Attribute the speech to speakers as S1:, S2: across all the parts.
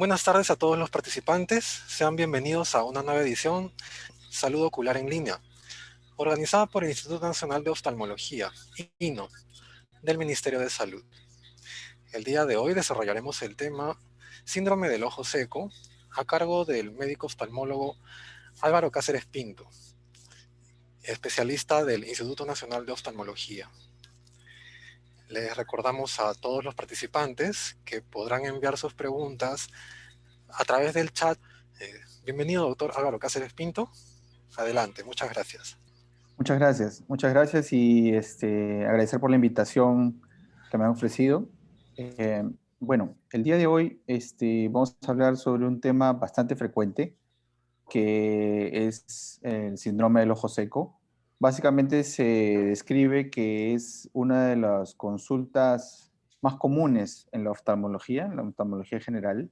S1: Buenas tardes a todos los participantes. Sean bienvenidos a una nueva edición Salud Ocular en Línea, organizada por el Instituto Nacional de Oftalmología, INO, del Ministerio de Salud. El día de hoy desarrollaremos el tema Síndrome del ojo seco, a cargo del médico oftalmólogo Álvaro Cáceres Pinto, especialista del Instituto Nacional de Oftalmología. Les recordamos a todos los participantes que podrán enviar sus preguntas a través del chat. Bienvenido, doctor Álvaro Cáceres Pinto. Adelante, muchas gracias.
S2: Muchas gracias y agradecer por la invitación que me han ofrecido. Bueno, el día de hoy vamos a hablar sobre un tema bastante frecuente, que es el síndrome del ojo seco. Básicamente se describe que es una de las consultas más comunes en la oftalmología general,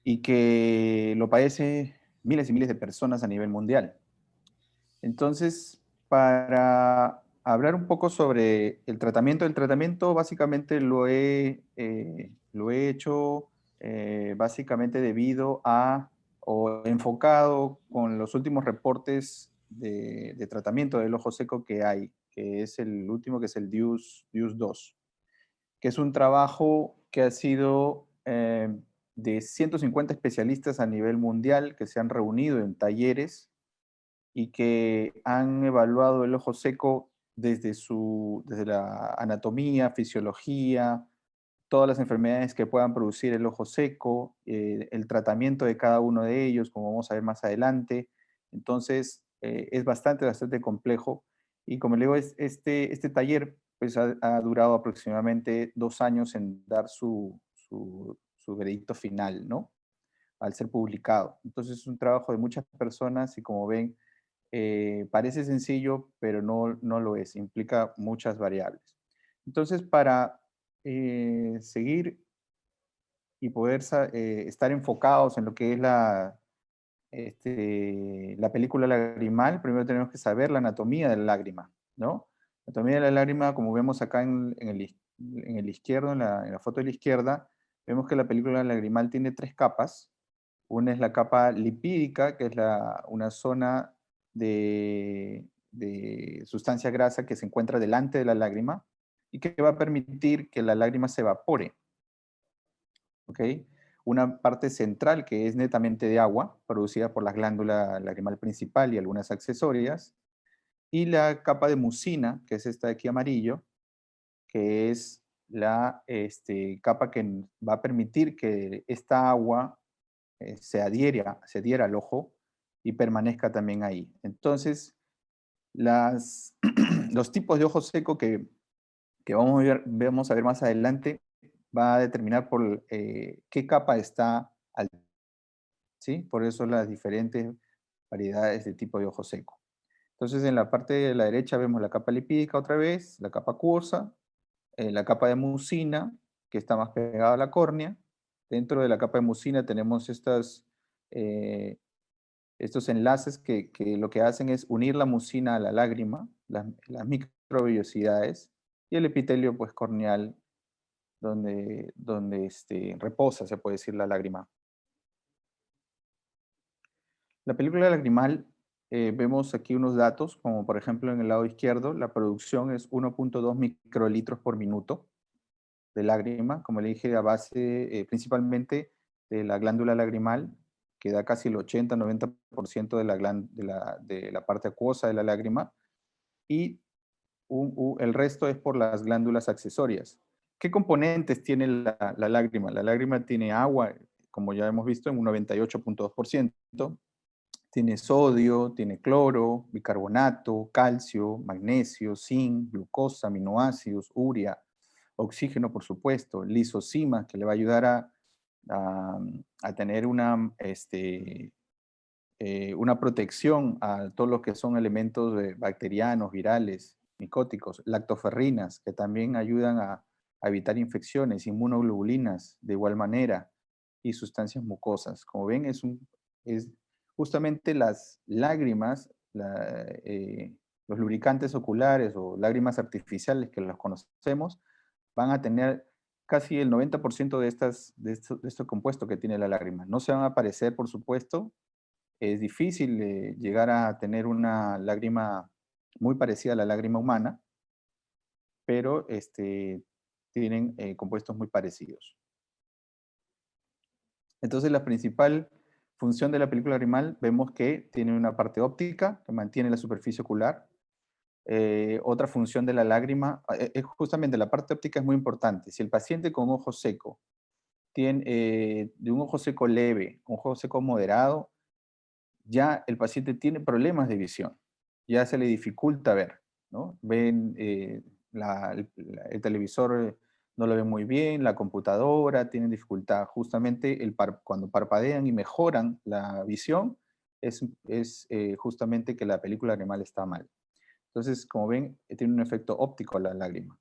S2: y que lo padece miles y miles de personas a nivel mundial. Entonces, para hablar un poco sobre el tratamiento básicamente lo he hecho básicamente debido a, o enfocado con los últimos reportes de tratamiento del ojo seco que hay, que es el último, que es el DIUS 2, que es un trabajo que ha sido de 150 especialistas a nivel mundial que se han reunido en talleres y que han evaluado el ojo seco desde la anatomía, fisiología, todas las enfermedades que puedan producir el ojo seco, el tratamiento de cada uno de ellos, como vamos a ver más adelante. Entonces, es bastante complejo. Y como le digo, este taller pues, ha durado aproximadamente 2 años en dar su veredicto final, ¿no? Al ser publicado. Entonces, es un trabajo de muchas personas y como ven, parece sencillo, pero no lo es, implica muchas variables. Entonces, para seguir y poder estar enfocados en lo que es la película lagrimal, primero tenemos que saber la anatomía de la lágrima, ¿no? La anatomía de la lágrima, como vemos acá en el izquierdo, en la foto de la izquierda, vemos que la película lagrimal tiene 3 capas. Una es la capa lipídica, que es una zona de sustancia grasa que se encuentra delante de la lágrima y que va a permitir que la lágrima se evapore. ¿Ok? Una parte central que es netamente de agua, producida por la glándula lagrimal principal y algunas accesorias. Y la capa de mucina, que es esta de aquí amarillo, que es la capa que va a permitir que esta agua se adhiera al ojo y permanezca también ahí. Entonces, los tipos de ojo seco que vamos a ver más adelante va a determinar por qué capa está al, ¿sí? Por eso las diferentes variedades de tipo de ojo seco. Entonces, en la parte de la derecha vemos la capa lipídica otra vez, la capa acuosa, la capa de mucina, que está más pegada a la córnea. Dentro de la capa de mucina tenemos eh, estos enlaces que lo que hacen es unir la mucina a la lágrima, las microvellosidades, y el epitelio pues, corneal, donde reposa, se puede decir, la lágrima. La película lagrimal, vemos aquí unos datos, como por ejemplo en el lado izquierdo, la producción es 1.2 microlitros por minuto de lágrima, como le dije, a base principalmente de la glándula lagrimal, que da casi el 80-90% de la parte acuosa de la lágrima, y el resto es por las glándulas accesorias. ¿Qué componentes tiene la lágrima? La lágrima tiene agua, como ya hemos visto, en un 98.2%, tiene sodio, tiene cloro, bicarbonato, calcio, magnesio, zinc, glucosa, aminoácidos, urea, oxígeno, por supuesto, lisozima, que le va a ayudar a tener una protección a todo lo que son elementos bacterianos, virales, micóticos, lactoferrinas, que también ayudan a evitar infecciones, inmunoglobulinas de igual manera, y sustancias mucosas. Como ven, es justamente las lágrimas, los lubricantes oculares o lágrimas artificiales que los conocemos, van a tener casi el 90% de estos compuestos que tiene la lágrima. No se van a aparecer, por supuesto. Es difícil llegar a tener una lágrima muy parecida a la lágrima humana, pero tienen compuestos muy parecidos. Entonces, la principal función de la película lagrimal, vemos que tiene una parte óptica que mantiene la superficie ocular. Otra función de la lágrima, es justamente la parte óptica es muy importante. Si el paciente con ojo seco tiene de un ojo seco leve, un ojo seco moderado, ya el paciente tiene problemas de visión, ya se le dificulta ver, ¿no? Ven, el televisor no lo ven muy bien, la computadora tiene dificultad. Justamente cuando parpadean y mejoran la visión, es justamente que la película animal está mal. Entonces, como ven, tiene un efecto óptico la lágrima.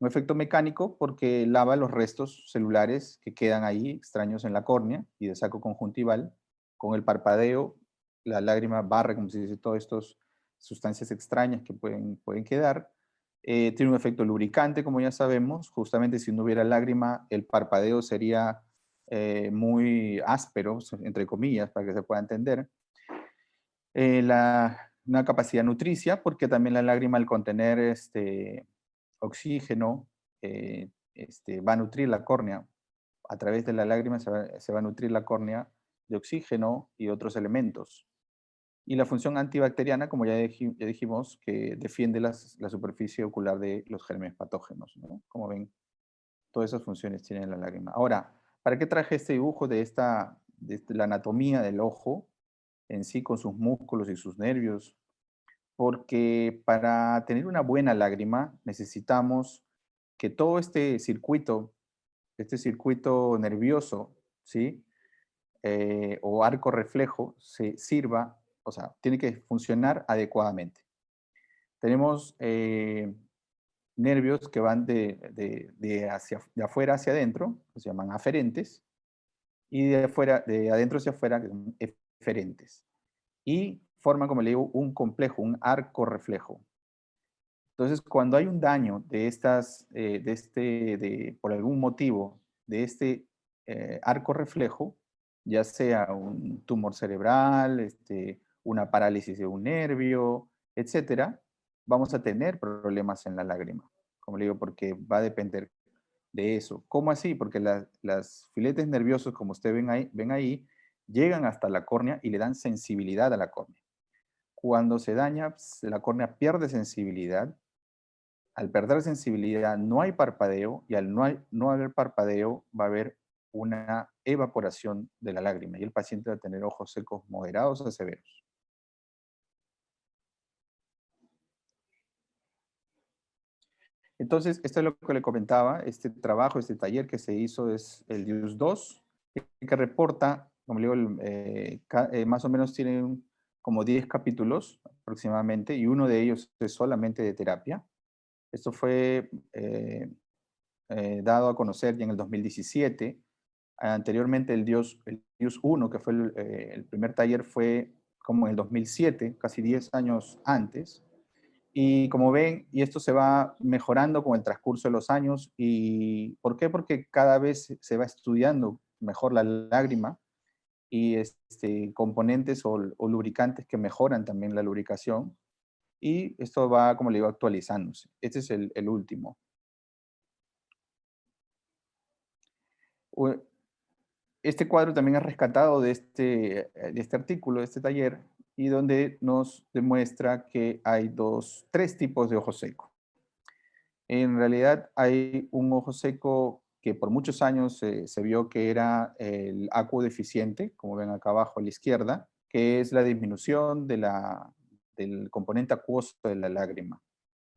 S2: Un efecto mecánico porque lava los restos celulares que quedan ahí extraños en la córnea y de saco conjuntival. Con el parpadeo, la lágrima barre, como se dice, todas estas sustancias extrañas que pueden quedar. Tiene un efecto lubricante, como ya sabemos. Justamente si no hubiera lágrima, el parpadeo sería muy áspero, entre comillas, para que se pueda entender. Una capacidad nutricia, porque también la lágrima al contener oxígeno va a nutrir la córnea. A través de la lágrima se va a nutrir la córnea de oxígeno y otros elementos. Y la función antibacteriana, como ya dijimos, que defiende la superficie ocular de los gérmenes patógenos, ¿no? Como ven, todas esas funciones tiene la lágrima. Ahora, ¿para qué traje este dibujo de la anatomía del ojo en sí, con sus músculos y sus nervios? Porque para tener una buena lágrima necesitamos que todo este circuito nervioso, ¿sí? O arco reflejo, se sirva, o sea, tiene que funcionar adecuadamente. Tenemos nervios que van de afuera hacia adentro, que se llaman aferentes, y de adentro hacia afuera, que son eferentes. Y forman, como le digo, un complejo, un arco reflejo. Entonces, cuando hay un daño por algún motivo, de arco reflejo, ya sea un tumor cerebral, una parálisis de un nervio, etcétera, vamos a tener problemas en la lágrima. Como le digo, porque va a depender de eso. ¿Cómo así? Porque las filetes nerviosos, como ustedes ven ahí, llegan hasta la córnea y le dan sensibilidad a la córnea. Cuando se daña, la córnea pierde sensibilidad. Al perder sensibilidad no hay parpadeo y al no haber parpadeo va a haber una evaporación de la lágrima y el paciente va a tener ojos secos moderados a severos. Entonces, esto es lo que le comentaba, este trabajo, este taller que se hizo es el DIUS-2, que reporta, como le digo, más o menos tiene como 10 capítulos aproximadamente y uno de ellos es solamente de terapia. Esto fue dado a conocer ya en el 2017. Anteriormente el DIUS 1, que fue el primer taller, fue como en el 2007, casi 10 años antes. Y como ven, y esto se va mejorando con el transcurso de los años. ¿Y por qué? Porque cada vez se va estudiando mejor la lágrima y componentes o lubricantes que mejoran también la lubricación. Y esto va, como le digo, actualizándose. Este es el último. Este cuadro también es rescatado de este artículo, de este taller, y donde nos demuestra que hay tres tipos de ojo seco. En realidad hay un ojo seco que por muchos años se vio que era el acuodeficiente, como ven acá abajo a la izquierda, que es la disminución del componente acuoso de la lágrima.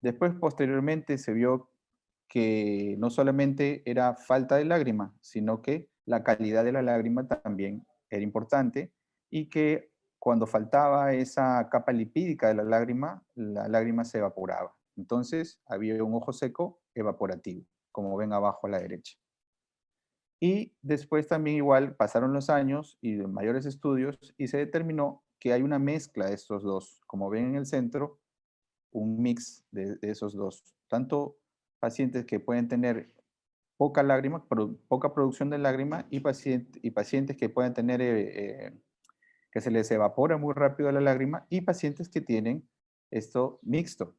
S2: Después, posteriormente, se vio que no solamente era falta de lágrima, sino que la calidad de la lágrima también era importante y que cuando faltaba esa capa lipídica de la lágrima se evaporaba. Entonces había un ojo seco evaporativo, como ven abajo a la derecha. Y después también igual pasaron los años y de mayores estudios y se determinó que hay una mezcla de estos dos. Como ven en el centro, un mix de esos dos. Tanto pacientes que pueden tener poca lágrima, poca producción de lágrima y, pacientes que pueden tener, que se les evapora muy rápido la lágrima y pacientes que tienen esto mixto.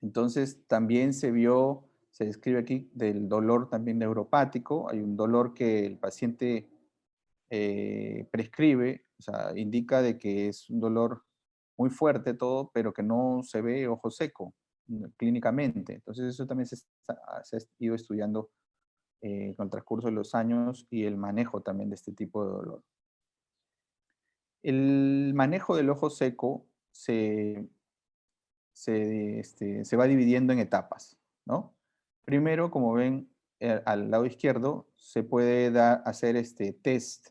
S2: Entonces también se vio, se describe aquí del dolor también neuropático, hay un dolor que el paciente prescribe, o sea, indica de que es un dolor muy fuerte todo, pero que no se ve ojo seco clínicamente. Entonces eso también se ha ido estudiando con el transcurso de los años y el manejo también de este tipo de dolor. El manejo del ojo seco se va dividiendo en etapas, ¿no? Primero, como ven al lado izquierdo, se puede hacer este test.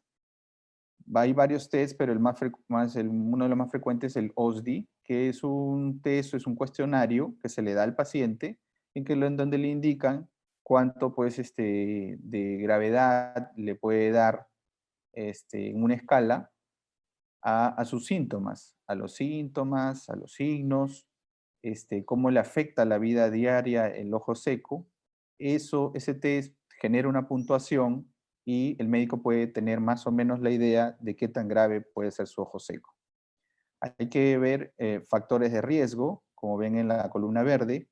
S2: Hay varios tests, pero uno de los más frecuentes es el OSDI, que es un test, es un cuestionario que se le da al paciente en donde le indican cuánto pues, de gravedad le puede dar en una escala a sus síntomas, a los signos, cómo le afecta la vida diaria el ojo seco. Ese test genera una puntuación y el médico puede tener más o menos la idea de qué tan grave puede ser su ojo seco. Hay que ver factores de riesgo, como ven en la columna verde,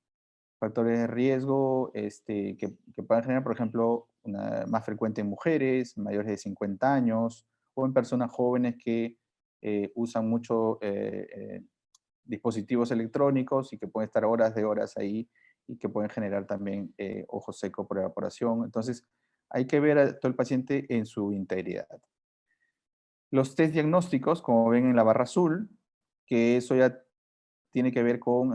S2: factores de riesgo que pueden generar, por ejemplo, más frecuente en mujeres, mayores de 50 años, o en personas jóvenes que usan mucho dispositivos electrónicos y que pueden estar horas de horas ahí y que pueden generar también ojo seco por evaporación. Entonces, hay que ver a todo el paciente en su integridad. Los test diagnósticos, como ven en la barra azul, que eso ya tiene que ver con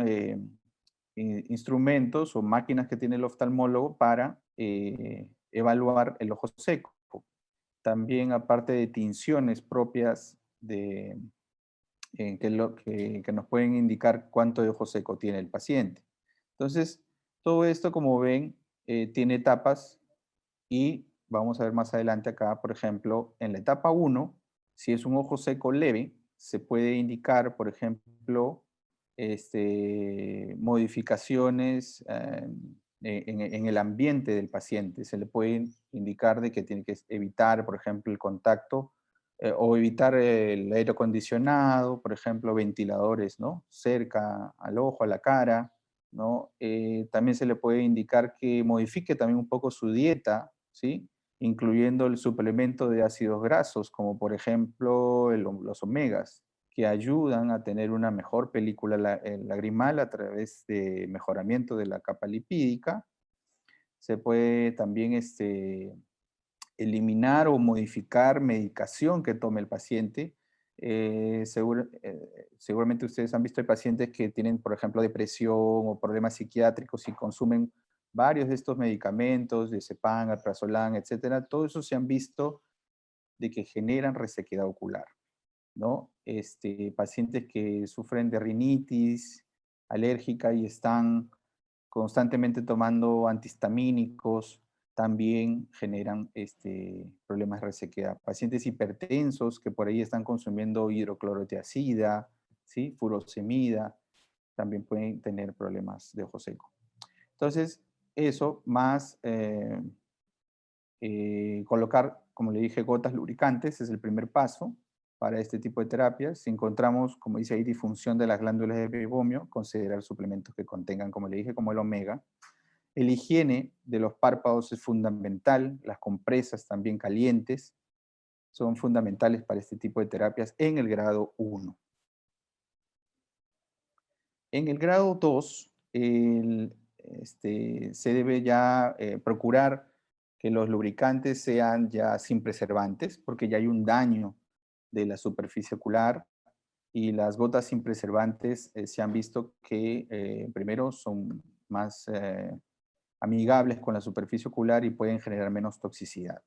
S2: instrumentos o máquinas que tiene el oftalmólogo para evaluar el ojo seco. También, aparte de tinciones propias que nos pueden indicar cuánto de ojo seco tiene el paciente. Entonces, todo esto, como ven, tiene etapas y vamos a ver más adelante acá, por ejemplo, en la etapa 1, si es un ojo seco leve, se puede indicar, por ejemplo, modificaciones en el ambiente del paciente. Se le puede indicar de que tiene que evitar, por ejemplo, el contacto o evitar el aire acondicionado, por ejemplo, ventiladores, ¿no? Cerca al ojo, a la cara, ¿no? También se le puede indicar que modifique también un poco su dieta, ¿sí? Incluyendo el suplemento de ácidos grasos, como por ejemplo los omegas, que ayudan a tener una mejor película lagrimal a través de mejoramiento de la capa lipídica. Se puede también eliminar o modificar medicación que tome el paciente. Seguramente ustedes han visto pacientes que tienen, por ejemplo, depresión o problemas psiquiátricos y consumen varios de estos medicamentos, diazepam, alprazolam, etcétera. Todo eso se han visto de que generan resequedad ocular, ¿no? Pacientes que sufren de rinitis alérgica y están constantemente tomando antihistamínicos, también generan problemas de resequedad. Pacientes hipertensos que por ahí están consumiendo hidroclorotiazida, ¿sí? Furosemida, también pueden tener problemas de ojo seco. Entonces, eso más colocar, como le dije, gotas lubricantes es el primer paso para este tipo de terapias. Si encontramos, como dice ahí, disfunción de las glándulas de mebomio, considerar suplementos que contengan, como le dije, como el omega. El higiene de los párpados es fundamental, las compresas también calientes son fundamentales para este tipo de terapias en el grado 1. En el grado 2, se debe ya procurar que los lubricantes sean ya sin preservantes, porque ya hay un daño de la superficie ocular y las gotas sin preservantes se han visto que primero son más amigables con la superficie ocular y pueden generar menos toxicidad.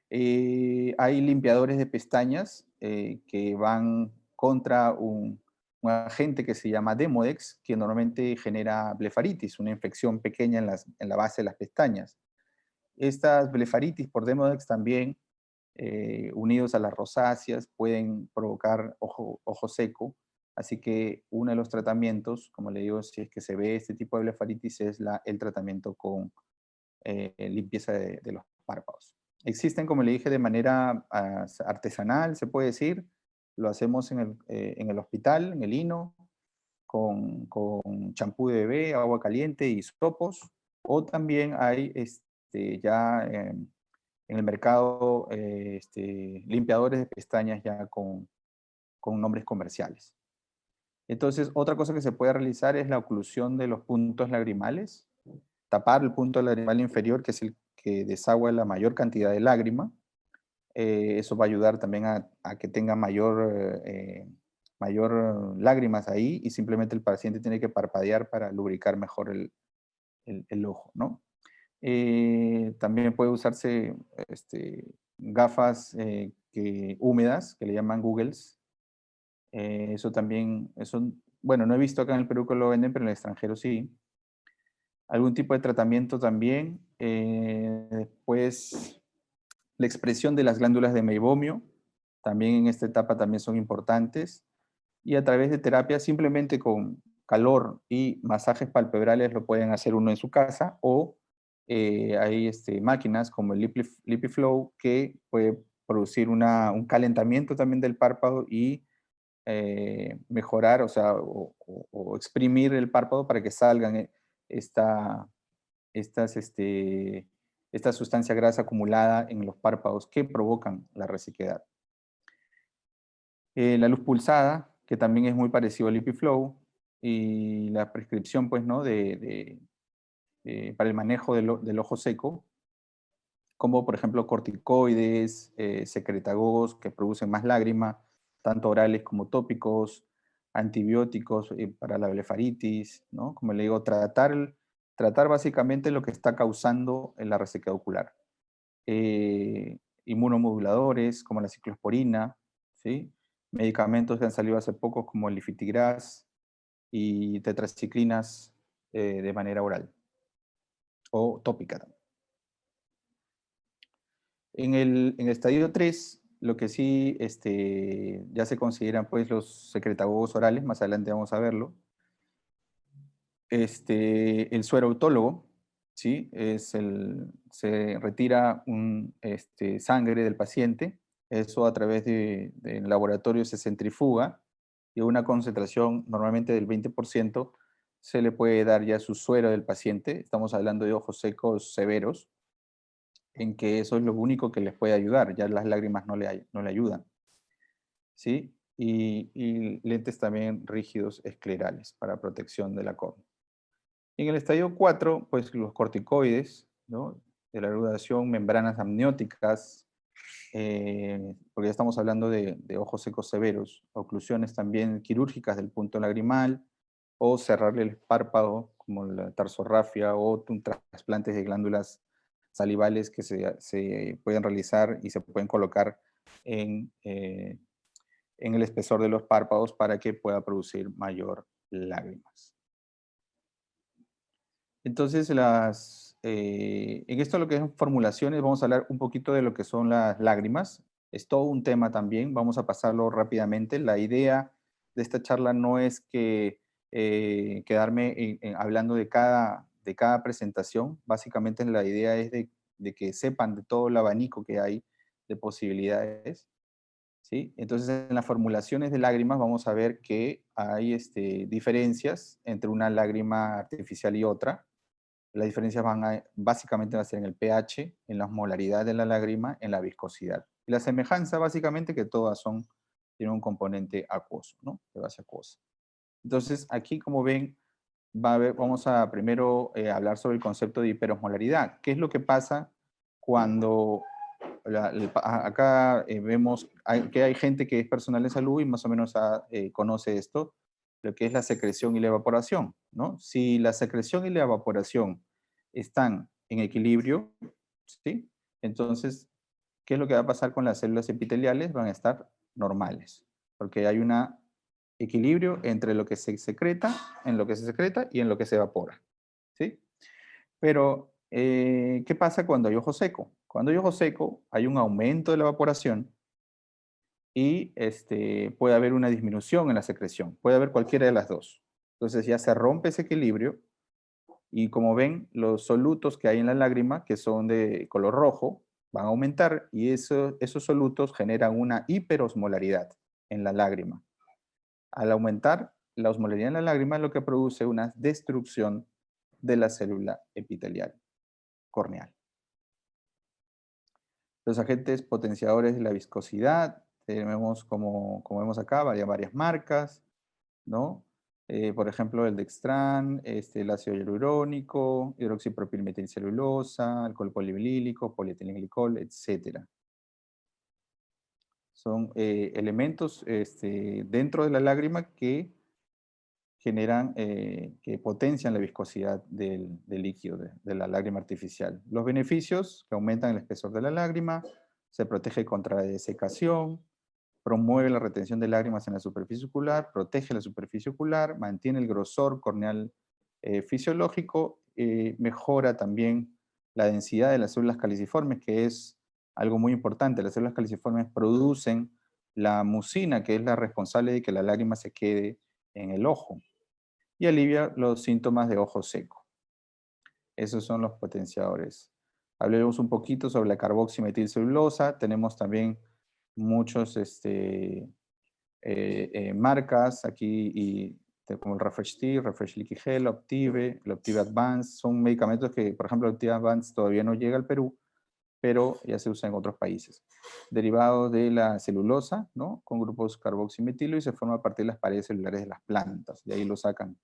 S2: Hay limpiadores de pestañas que van contra un agente que se llama Demodex, que normalmente genera blefaritis, una infección pequeña en la base de las pestañas. Estas blefaritis por Demodex también, unidos a las rosáceas, pueden provocar ojo seco. Así que uno de los tratamientos, como le digo, si es que se ve este tipo de blefaritis, es el tratamiento con limpieza de los párpados. Existen, como le dije, de manera artesanal, se puede decir. Lo hacemos en el hospital, en el INO, con champú de bebé, agua caliente y hisopos. O también hay ya en el mercado limpiadores de pestañas ya con nombres comerciales. Entonces, otra cosa que se puede realizar es la oclusión de los puntos lagrimales, tapar el punto lagrimal inferior, que es el que desagua la mayor cantidad de lágrima. Eso va a ayudar también a que tenga mayor lágrimas ahí, y simplemente el paciente tiene que parpadear para lubricar mejor el ojo, ¿no? También puede usarse gafas húmedas, que le llaman Googles. Eso también, bueno, no he visto acá en el Perú que lo venden, pero en el extranjero sí. Algún tipo de tratamiento también. Después, la expresión de las glándulas de meibomio, también en esta etapa también son importantes. Y a través de terapia, simplemente con calor y masajes palpebrales, lo pueden hacer uno en su casa, o hay máquinas como el LipiFlow que puede producir un calentamiento también del párpado y mejorar, o sea, o exprimir el párpado para que salgan esta sustancia grasa acumulada en los párpados que provocan la resequedad. La luz pulsada, que también es muy parecido al LipiFlow, y la prescripción, pues, ¿no? Para el manejo del ojo seco, como por ejemplo corticoides, secretagos que producen más lágrima, tanto orales como tópicos, antibióticos para la blefaritis, ¿no? Como le digo, tratar básicamente lo que está causando la resequedad ocular. Inmunomoduladores como la ciclosporina, ¿sí? Medicamentos que han salido hace poco como el lifitigras y tetraciclinas de manera oral o tópica también. En el estadio 3, lo que sí ya se consideran pues los secretagogos orales, más adelante vamos a verlo. El suero autólogo, ¿sí? Se retira sangre del paciente, eso a través del laboratorio se centrifuga y a una concentración normalmente del 20% se le puede dar ya su suero del paciente. Estamos hablando de ojos secos severos, en que eso es lo único que les puede ayudar, ya las lágrimas no le ayudan, ¿sí? Y lentes también rígidos esclerales para protección de la córnea. En el estadio 4, pues los corticoides, ¿no? De la erudación, membranas amnióticas, porque ya estamos hablando de ojos secos severos, oclusiones también quirúrgicas del punto lagrimal, o cerrarle el párpado, como la tarsorrafia, o trasplantes de glándulas salivales que se pueden realizar y se pueden colocar en el espesor de los párpados para que pueda producir mayor lágrimas. Entonces, en esto lo que es formulaciones, vamos a hablar un poquito de lo que son las lágrimas. Es todo un tema también, vamos a pasarlo rápidamente. La idea de esta charla no es que quedarme hablando de cada presentación. Básicamente la idea es de que sepan de todo el abanico que hay de posibilidades, ¿sí? Entonces, en las formulaciones de lágrimas vamos a ver que hay diferencias entre una lágrima artificial y otra. Las diferencias básicamente van a ser en el pH, en la osmolaridad de la lágrima, en la viscosidad. Y la semejanza, básicamente, que todas tienen un componente acuoso, ¿no? De base acuosa. Entonces, aquí, como ven, vamos a primero hablar sobre el concepto de hiperosmolaridad. ¿Qué es lo que pasa cuando acá vemos que hay gente que es personal de salud y más o menos conoce esto, lo que es la secreción y la evaporación, ¿no? Si la secreción y la evaporación están en equilibrio, ¿sí? Entonces, ¿qué es lo que va a pasar con las células epiteliales? Van a estar normales, porque hay un equilibrio entre lo que se secreta, en lo que se secreta y en lo que se evapora, ¿sí? Pero, ¿qué pasa cuando hay ojo seco? Cuando hay ojo seco, hay un aumento de la evaporación y puede haber una disminución en la secreción. Puede haber cualquiera de las dos. Entonces ya se rompe ese equilibrio Y como ven, los solutos que hay en la lágrima, que son de color rojo, van a aumentar y esos solutos generan una hiperosmolaridad en la lágrima. Al aumentar la osmolaridad en la lágrima, lo que produce una destrucción de la célula epitelial corneal. Los agentes potenciadores de la viscosidad, tenemos como vemos acá, varias marcas, ¿no? Por ejemplo, el Dextran, el ácido hialurónico, hidroxipropilmetilcelulosa, alcohol polivilílico, polietilenglicol, etcétera. Son elementos dentro de la lágrima que generan, que potencian la viscosidad del líquido, de la lágrima artificial. Los beneficios, que aumentan el espesor de la lágrima, se protege contra la desecación, promueve la retención de lágrimas en la superficie ocular, protege la superficie ocular, mantiene el grosor corneal fisiológico, mejora también la densidad de las células caliciformes, que es algo muy importante. Las células caliciformes producen la mucina, que es la responsable de que la lágrima se quede en el ojo, y alivia los síntomas de ojo seco. Esos son los potenciadores. Hablemos un poquito sobre la carboximetilcelulosa. Tenemos también muchos marcas aquí, como el Refresh T, Refresh Liquid Gel, Optive, el Optive Advance. Son medicamentos que, por ejemplo, el Optive Advance todavía no llega al Perú, pero ya se usa en otros países. Derivados de la celulosa, ¿no? Con grupos carboximetilo y se forma a partir de las paredes celulares de las plantas. De ahí lo sacan.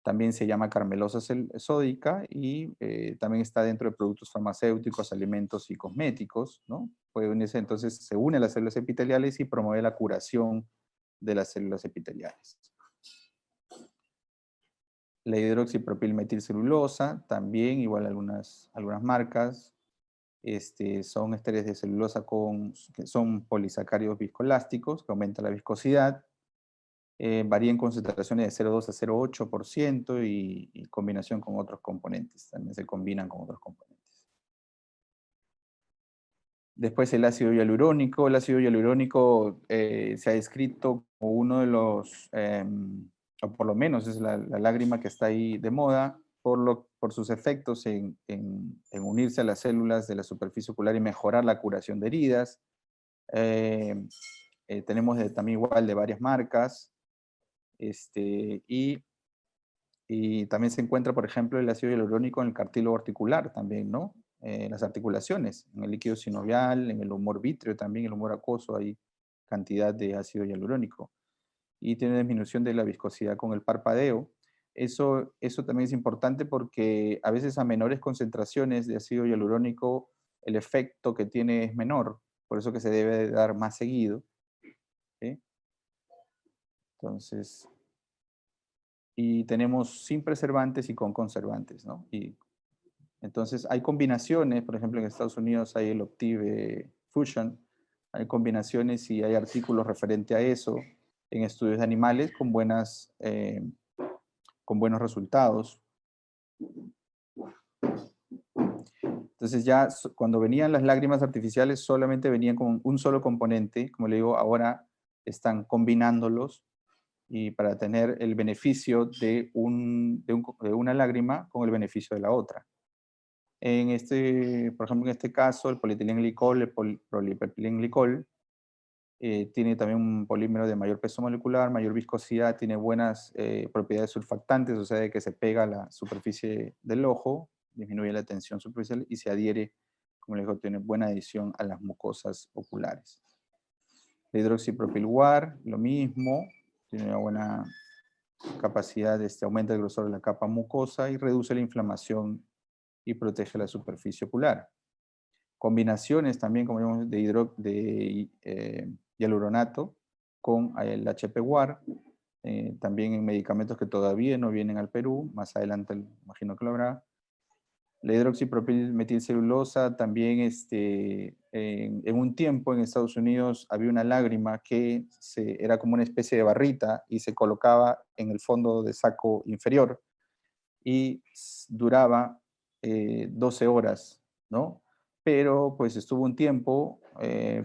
S2: También se llama carmelosa sódica y también está dentro de productos farmacéuticos, alimentos y cosméticos, ¿no? Entonces se une a las células epiteliales y promueve la curación de las células epiteliales. La hidroxipropilmetilcelulosa, también igual algunas marcas, son ésteres de celulosa que son polisacáridos viscoelásticos, que aumentan la viscosidad. Varía en concentraciones de 0,2 a 0,8% y combinación con otros componentes. También se combinan con otros componentes. Después el ácido hialurónico. El ácido hialurónico se ha descrito como uno de los, o por lo menos es la lágrima que está ahí de moda, por sus efectos en unirse a las células de la superficie ocular y mejorar la curación de heridas. Tenemos también igual de varias marcas. Y también se encuentra, por ejemplo, el ácido hialurónico en el cartílago articular también, ¿no? En las articulaciones, en el líquido sinovial, en el humor vítreo también, el humor acuoso, hay cantidad de ácido hialurónico. Y tiene disminución de la viscosidad con el parpadeo. Eso también es importante porque a veces a menores concentraciones de ácido hialurónico el efecto que tiene es menor, por eso que se debe dar más seguido. ¿Sí? Entonces, y tenemos sin preservantes y con conservantes, ¿no? Y entonces hay combinaciones, por ejemplo en Estados Unidos hay el Optive Fusion, hay combinaciones y hay artículos referente a eso en estudios de animales con buenos resultados. Entonces ya cuando venían las lágrimas artificiales solamente venían con un solo componente, como le digo, ahora están combinándolos y para tener el beneficio de una lágrima con el beneficio de la otra. Por ejemplo, en este caso, el polietilenglicol, el polipropilenglicol, tiene también un polímero de mayor peso molecular, mayor viscosidad, tiene buenas propiedades surfactantes, o sea, de que se pega a la superficie del ojo, disminuye la tensión superficial y se adhiere, como les digo, tiene buena adhesión a las mucosas oculares. La hidroxipropilguar, lo mismo, tiene una buena capacidad, aumenta el grosor de la capa mucosa y reduce la inflamación y protege la superficie ocular. Combinaciones también, como vemos, de hialuronato con el HP-WAR, también en medicamentos que todavía no vienen al Perú, más adelante imagino que lo habrá. La hidroxipropilmetilcelulosa también, en un tiempo en Estados Unidos había una lágrima que era como una especie de barrita y se colocaba en el fondo de saco inferior y duraba 12 horas, ¿no? Pero pues estuvo un tiempo,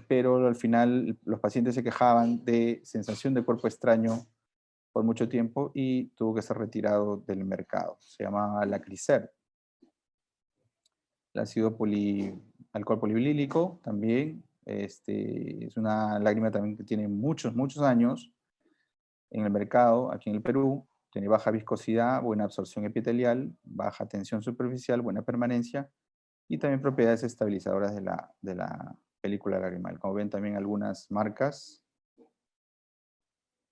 S2: pero al final los pacientes se quejaban de sensación de cuerpo extraño por mucho tiempo y tuvo que ser retirado del mercado. Se llama Lacricer. El ácido alcohol polivílico también, es una lágrima también que tiene muchos, muchos años en el mercado, aquí en el Perú. Tiene baja viscosidad, buena absorción epitelial, baja tensión superficial, buena permanencia y también propiedades estabilizadoras de la película lagrimal. Como ven también algunas marcas.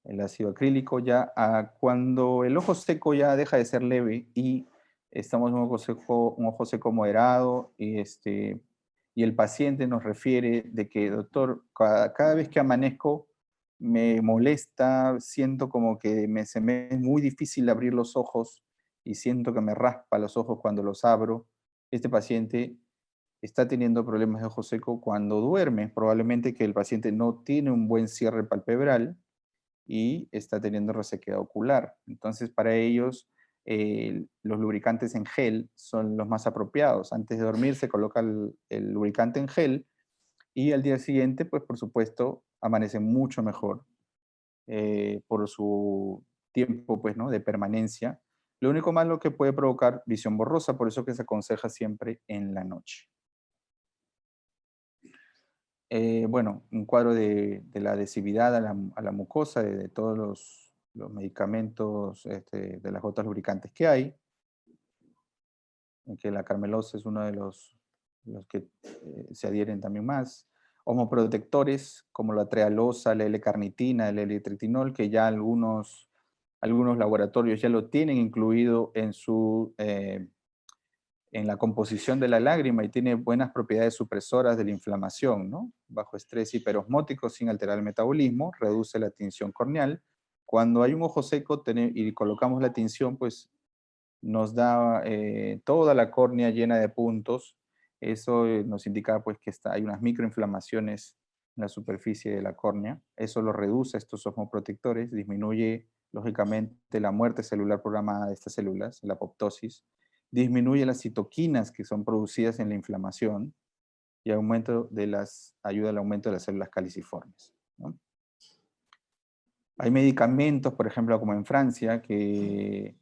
S2: El ácido acrílico ya, cuando el ojo seco ya deja de ser leve y estamos en un ojo seco moderado y el paciente nos refiere de que, doctor, cada vez que amanezco me molesta, siento como que se me es muy difícil abrir los ojos y siento que me raspa los ojos cuando los abro. Este paciente está teniendo problemas de ojo seco cuando duerme. Probablemente que el paciente no tiene un buen cierre palpebral y está teniendo resequedad ocular. Entonces, para ellos, los lubricantes en gel son los más apropiados. Antes de dormir se coloca el lubricante en gel y al día siguiente, pues por supuesto, amanece mucho mejor por su tiempo, pues, ¿no?, de permanencia. Lo único malo que puede provocar visión borrosa, por eso que se aconseja siempre en la noche. Bueno, un cuadro de la adhesividad a la mucosa de todos los medicamentos, de las gotas lubricantes que hay, en que la carmelosa es uno de los que se adhieren también más. Homoprotectores como la trealosa, la L-carnitina, el L-tritinol, que ya algunos laboratorios ya lo tienen incluido en la composición de la lágrima y tiene buenas propiedades supresoras de la inflamación, ¿no? Bajo estrés hiperosmótico sin alterar el metabolismo, reduce la tinción corneal. Cuando hay un ojo seco y colocamos la tinción, pues nos da toda la córnea llena de puntos. Eso nos indica pues que hay unas microinflamaciones en la superficie de la córnea. Eso lo reduce estos osmoprotectores, disminuye lógicamente la muerte celular programada de estas células, la apoptosis, disminuye las citoquinas que son producidas en la inflamación y ayuda al aumento de las células caliciformes, ¿no? Hay medicamentos, por ejemplo, como en Francia, de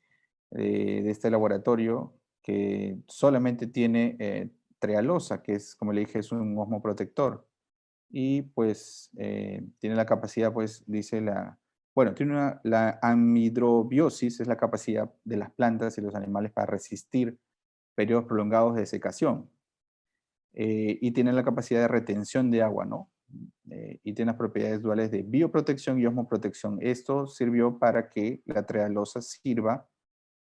S2: este laboratorio, que solamente tiene trealosa, que es, como le dije, es un osmoprotector. Y pues tiene la capacidad, pues dice tiene la amidrobiosis, es la capacidad de las plantas y los animales para resistir periodos prolongados de secación. Y tiene la capacidad de retención de agua, ¿no? Y tiene las propiedades duales de bioprotección y osmoprotección. Esto sirvió para que la trealosa sirva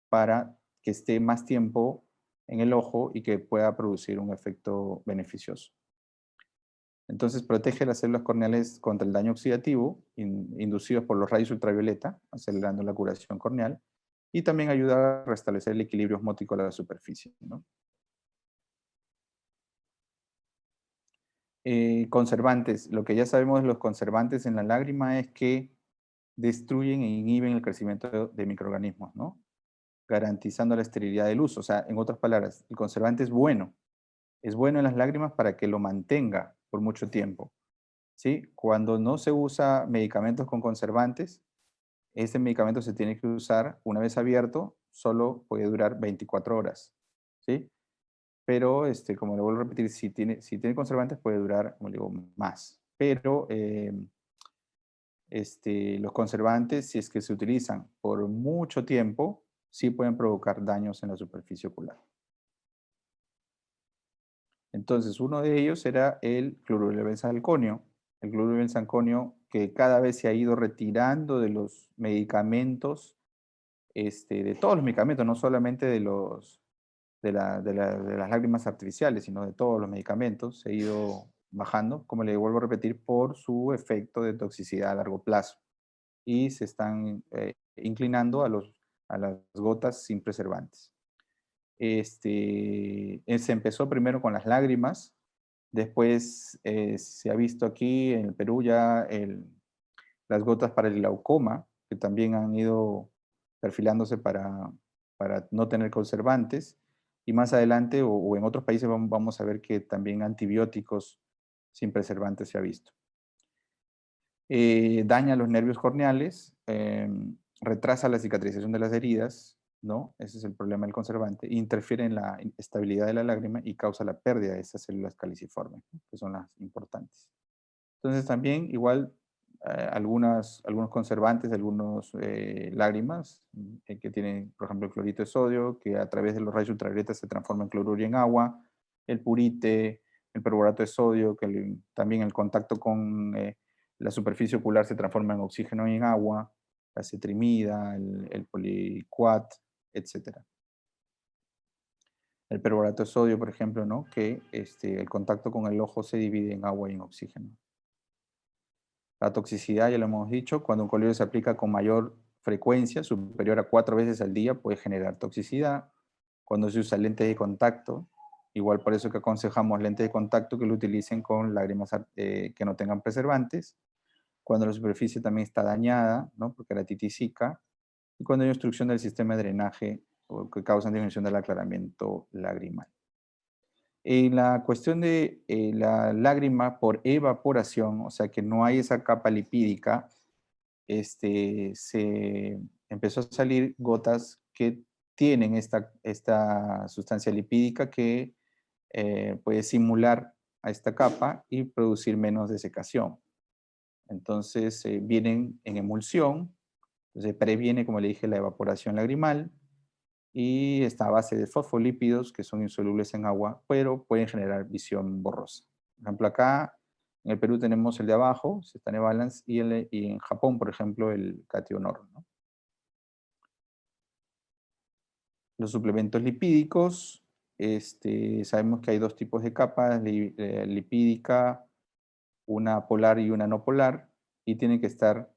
S2: para que esté más tiempo en el ojo y que pueda producir un efecto beneficioso. Entonces protege las células corneales contra el daño oxidativo inducidos por los rayos ultravioleta, acelerando la curación corneal, y también ayuda a restablecer el equilibrio osmótico de la superficie, ¿no? Conservantes. Lo que ya sabemos de los conservantes en la lágrima es que destruyen e inhiben el crecimiento de microorganismos, ¿no? Garantizando la esterilidad del uso. O sea, en otras palabras, el conservante es bueno. Es bueno en las lágrimas para que lo mantenga por mucho tiempo, ¿sí? Cuando no se usa medicamentos con conservantes, este medicamento se tiene que usar una vez abierto, solo puede durar 24 horas, ¿sí? Pero, como le vuelvo a repetir, si tiene conservantes puede durar, como le digo, más. Pero los conservantes, si es que se utilizan por mucho tiempo, sí pueden provocar daños en la superficie ocular. Entonces, uno de ellos era el cloruro de benzalconio. El cloruro de benzalconio que cada vez se ha ido retirando de los medicamentos, de todos los medicamentos, no solamente de las lágrimas artificiales, sino de todos los medicamentos, se ha ido bajando, como le vuelvo a repetir, por su efecto de toxicidad a largo plazo. Y se están inclinando a las gotas sin preservantes. Se empezó primero con las lágrimas, después se ha visto aquí en el Perú ya las gotas para el glaucoma, que también han ido perfilándose para no tener conservantes, y más adelante o en otros países vamos a ver que también antibióticos sin preservantes se ha visto. Daña los nervios corneales, retrasa la cicatrización de las heridas, ¿no? Ese es el problema del conservante. Interfiere en la estabilidad de la lágrima y causa la pérdida de esas células caliciformes, ¿no? Que son las importantes. Entonces también igual algunos conservantes, algunos lágrimas que tienen, por ejemplo, el clorito de sodio, que a través de los rayos ultravioletas se transforma en cloruro y en agua, el purite, el perborato de sodio, que también el contacto con la superficie ocular se transforma en oxígeno y en agua, la cetrimida, el poliquat, etcétera. El perborato de sodio, por ejemplo, ¿no? Que el contacto con el ojo se divide en agua y en oxígeno. La toxicidad, ya lo hemos dicho, cuando un colirio se aplica con mayor frecuencia, superior a 4 veces al día, puede generar toxicidad. Cuando se usa lentes de contacto, igual por eso que aconsejamos lentes de contacto que lo utilicen con lágrimas que no tengan preservantes. Cuando la superficie también está dañada, ¿no? Porque la titisica. Y cuando hay obstrucción del sistema de drenaje o que causan disminución del aclaramiento lagrimal. En la cuestión de la lágrima por evaporación, o sea que no hay esa capa lipídica, se empezó a salir gotas que tienen esta sustancia lipídica que puede simular a esta capa y producir menos desecación. Entonces vienen en emulsión, entonces previene, como le dije, la evaporación lagrimal y está a base de fosfolípidos que son insolubles en agua, pero pueden generar visión borrosa. Por ejemplo, acá en el Perú tenemos el de abajo, Sestane Balance, y en Japón, por ejemplo, el Cationor, ¿no? Los suplementos lipídicos, sabemos que hay dos tipos de capas, lipídica, una polar y una no polar, y tiene que estar,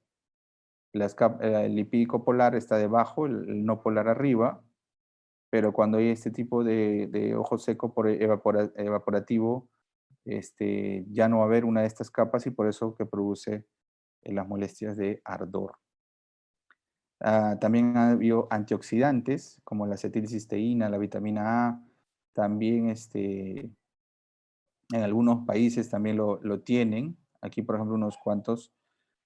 S2: el lipídico polar está debajo, el no polar arriba, pero cuando hay este tipo de ojo seco por evaporativo, ya no va a haber una de estas capas y por eso que produce las molestias de ardor. También ha habido antioxidantes como la acetilcisteína, la vitamina A, también en algunos países también lo tienen. Aquí, por ejemplo, unos cuantos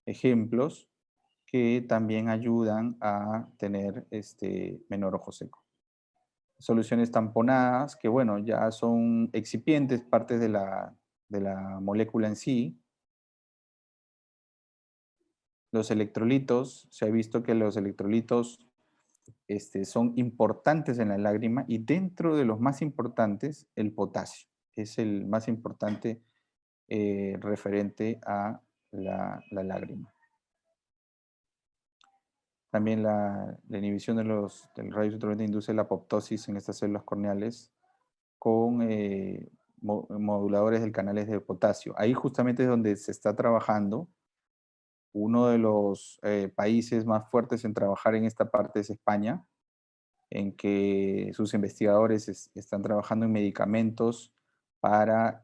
S2: ejemplos que también ayudan a tener menor ojo seco. Soluciones tamponadas, que bueno, ya son excipientes, partes de la molécula en sí. Los electrolitos, se ha visto que los electrolitos son importantes en la lágrima y dentro de los más importantes, el potasio. Es el más importante referente a la lágrima. También la inhibición del rayos ultravioleta induce la apoptosis en estas células corneales con moduladores del canales de potasio. Ahí justamente es donde se está trabajando. Uno de los países más fuertes en trabajar en esta parte es España, en que sus investigadores están trabajando en medicamentos para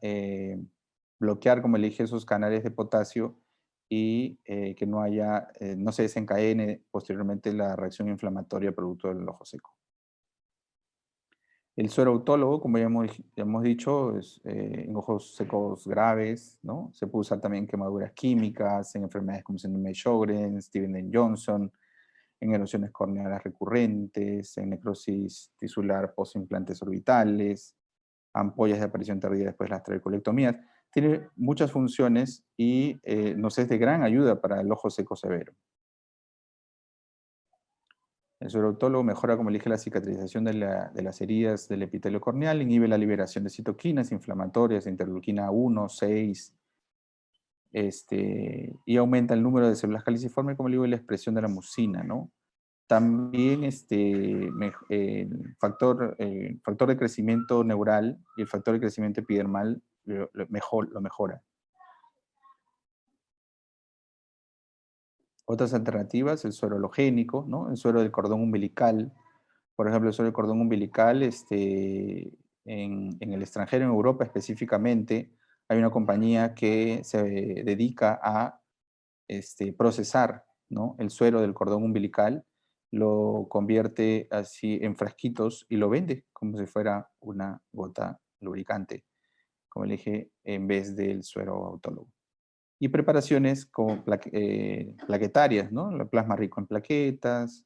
S2: bloquear, como le dije, esos canales de potasio y que no se desencadene posteriormente la reacción inflamatoria producto del ojo seco. El suero autólogo, como ya hemos dicho, es en ojos secos graves, ¿no? Se puede usar también en quemaduras químicas, en enfermedades como síndrome de Sjögren, Steven-Johnson, en erosiones corneales recurrentes, en necrosis tisular postimplantes orbitales, ampollas de aparición tardía después de las trabeculectomías. Tiene muchas funciones y nos es de gran ayuda para el ojo seco severo. El sueroautólogo mejora, como le dije, la cicatrización de las heridas del epitelio corneal, inhibe la liberación de citoquinas inflamatorias, interleuquina 1, 6, y aumenta el número de células caliciformes, como le digo, y la expresión de la mucina, ¿no? También el factor de crecimiento neural y el factor de crecimiento epidermal lo mejora. Otras alternativas, el suero halogénico, ¿no? El suero del cordón umbilical. Por ejemplo, el suero del cordón umbilical, en el extranjero, en Europa específicamente, hay una compañía que se dedica a procesar, ¿no? El suero del cordón umbilical, lo convierte así en frasquitos y lo vende como si fuera una gota lubricante, como le dije, en vez del suero autólogo. y preparaciones como plaquetarias, ¿no? El plasma rico en plaquetas,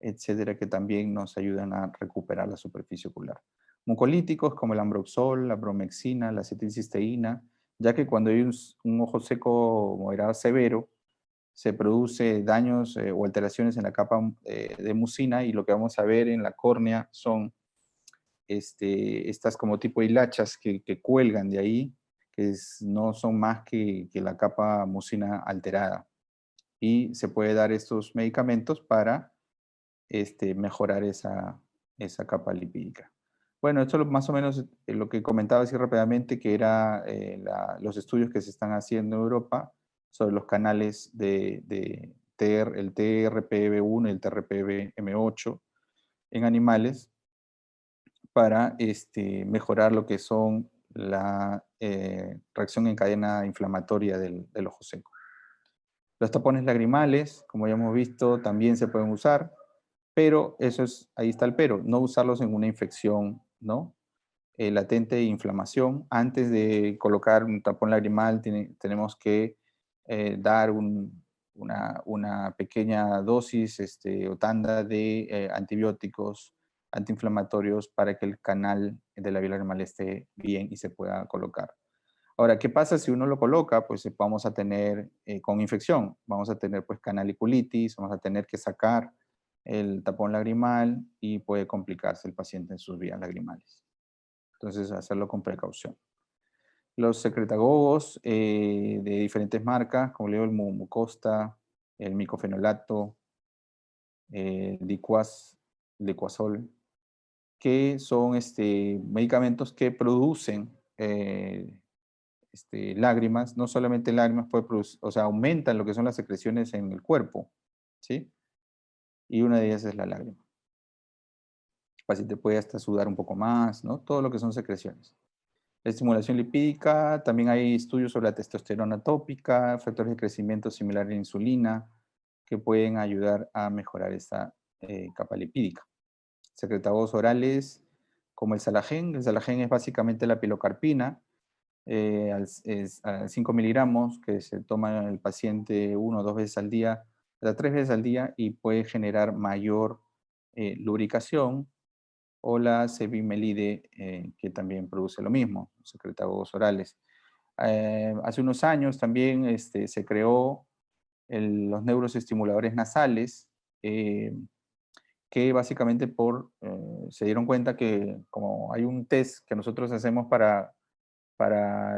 S2: etcétera, que también nos ayudan a recuperar la superficie ocular. Mucolíticos como el ambroxol, la bromexina, la acetilcisteína, ya que cuando hay un ojo seco moderado severo, se produce daños o alteraciones en la capa de mucina, y lo que vamos a ver en la córnea son estas como tipo hilachas que cuelgan de ahí, que no son más que la capa mucina alterada. Y se puede dar estos medicamentos para mejorar esa capa lipídica. Bueno, esto es más o menos lo que comentaba así rápidamente, que era los estudios que se están haciendo en Europa sobre los canales de el TRPV1 y el TRPVM8 en animales para mejorar lo que son la reacción en cadena inflamatoria del ojo seco. Los tapones lagrimales, como ya hemos visto, también se pueden usar, pero ahí está el pero, no usarlos en una infección, ¿no? Latente de inflamación. Antes de colocar un tapón lagrimal, tenemos que dar una pequeña dosis o tanda de antibióticos antiinflamatorios para que el canal de la vía lagrimal esté bien y se pueda colocar. Ahora, ¿qué pasa si uno lo coloca? Pues vamos a tener con infección, vamos a tener pues canaliculitis, vamos a tener que sacar el tapón lagrimal y puede complicarse el paciente en sus vías lagrimales. Entonces, hacerlo con precaución. Los secretagogos de diferentes marcas, como le digo, el Mucosta, el micofenolato, el Licuazol, que son medicamentos que producen lágrimas, no solamente lágrimas, puede producir, o sea, aumentan lo que son las secreciones en el cuerpo, ¿sí? Y una de ellas es la lágrima. El paciente puede hasta sudar un poco más, ¿no? Todo lo que son secreciones. La estimulación lipídica, también hay estudios sobre la testosterona tópica, factores de crecimiento similar a la insulina, que pueden ayudar a mejorar esta capa lipídica. Secretagogos orales, como el Salagen es básicamente la pilocarpina, a 5 miligramos, que se toma el paciente 1 o 2 veces al día, hasta 3 veces al día, y puede generar mayor lubricación, o la cevimelide, que también produce lo mismo, secretagogos orales. Hace unos años también se creó los neuroestimuladores nasales, que básicamente se dieron cuenta que como hay un test que nosotros hacemos para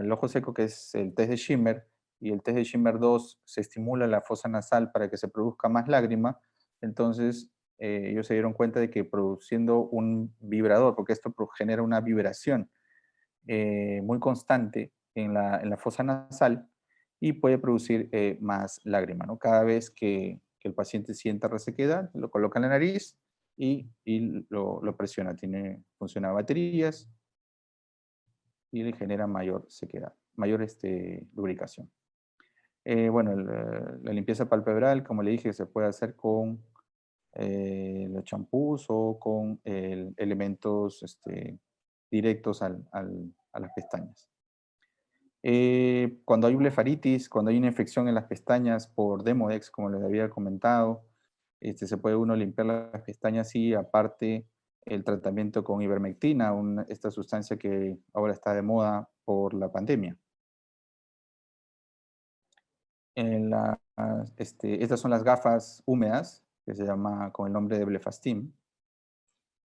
S2: el ojo seco, que es el test de Schimmer, y el test de Schimmer 2 se estimula la fosa nasal para que se produzca más lágrima. Entonces ellos se dieron cuenta de que produciendo un vibrador, porque esto genera una vibración muy constante en la fosa nasal, y puede producir más lágrima, ¿no? Cada vez que el paciente sienta resequedad, lo coloca en la nariz y lo presiona. Funciona a baterías y le genera mayor sequedad, mayor lubricación. Bueno, la limpieza palpebral, como le dije, se puede hacer con los champús o con elementos directos a las pestañas. Cuando hay blefaritis, cuando hay una infección en las pestañas por Demodex, como les había comentado, se puede uno limpiar las pestañas, y aparte el tratamiento con ivermectina, esta sustancia que ahora está de moda por la pandemia. Estas son las gafas húmedas, que se llama con el nombre de Blefastim,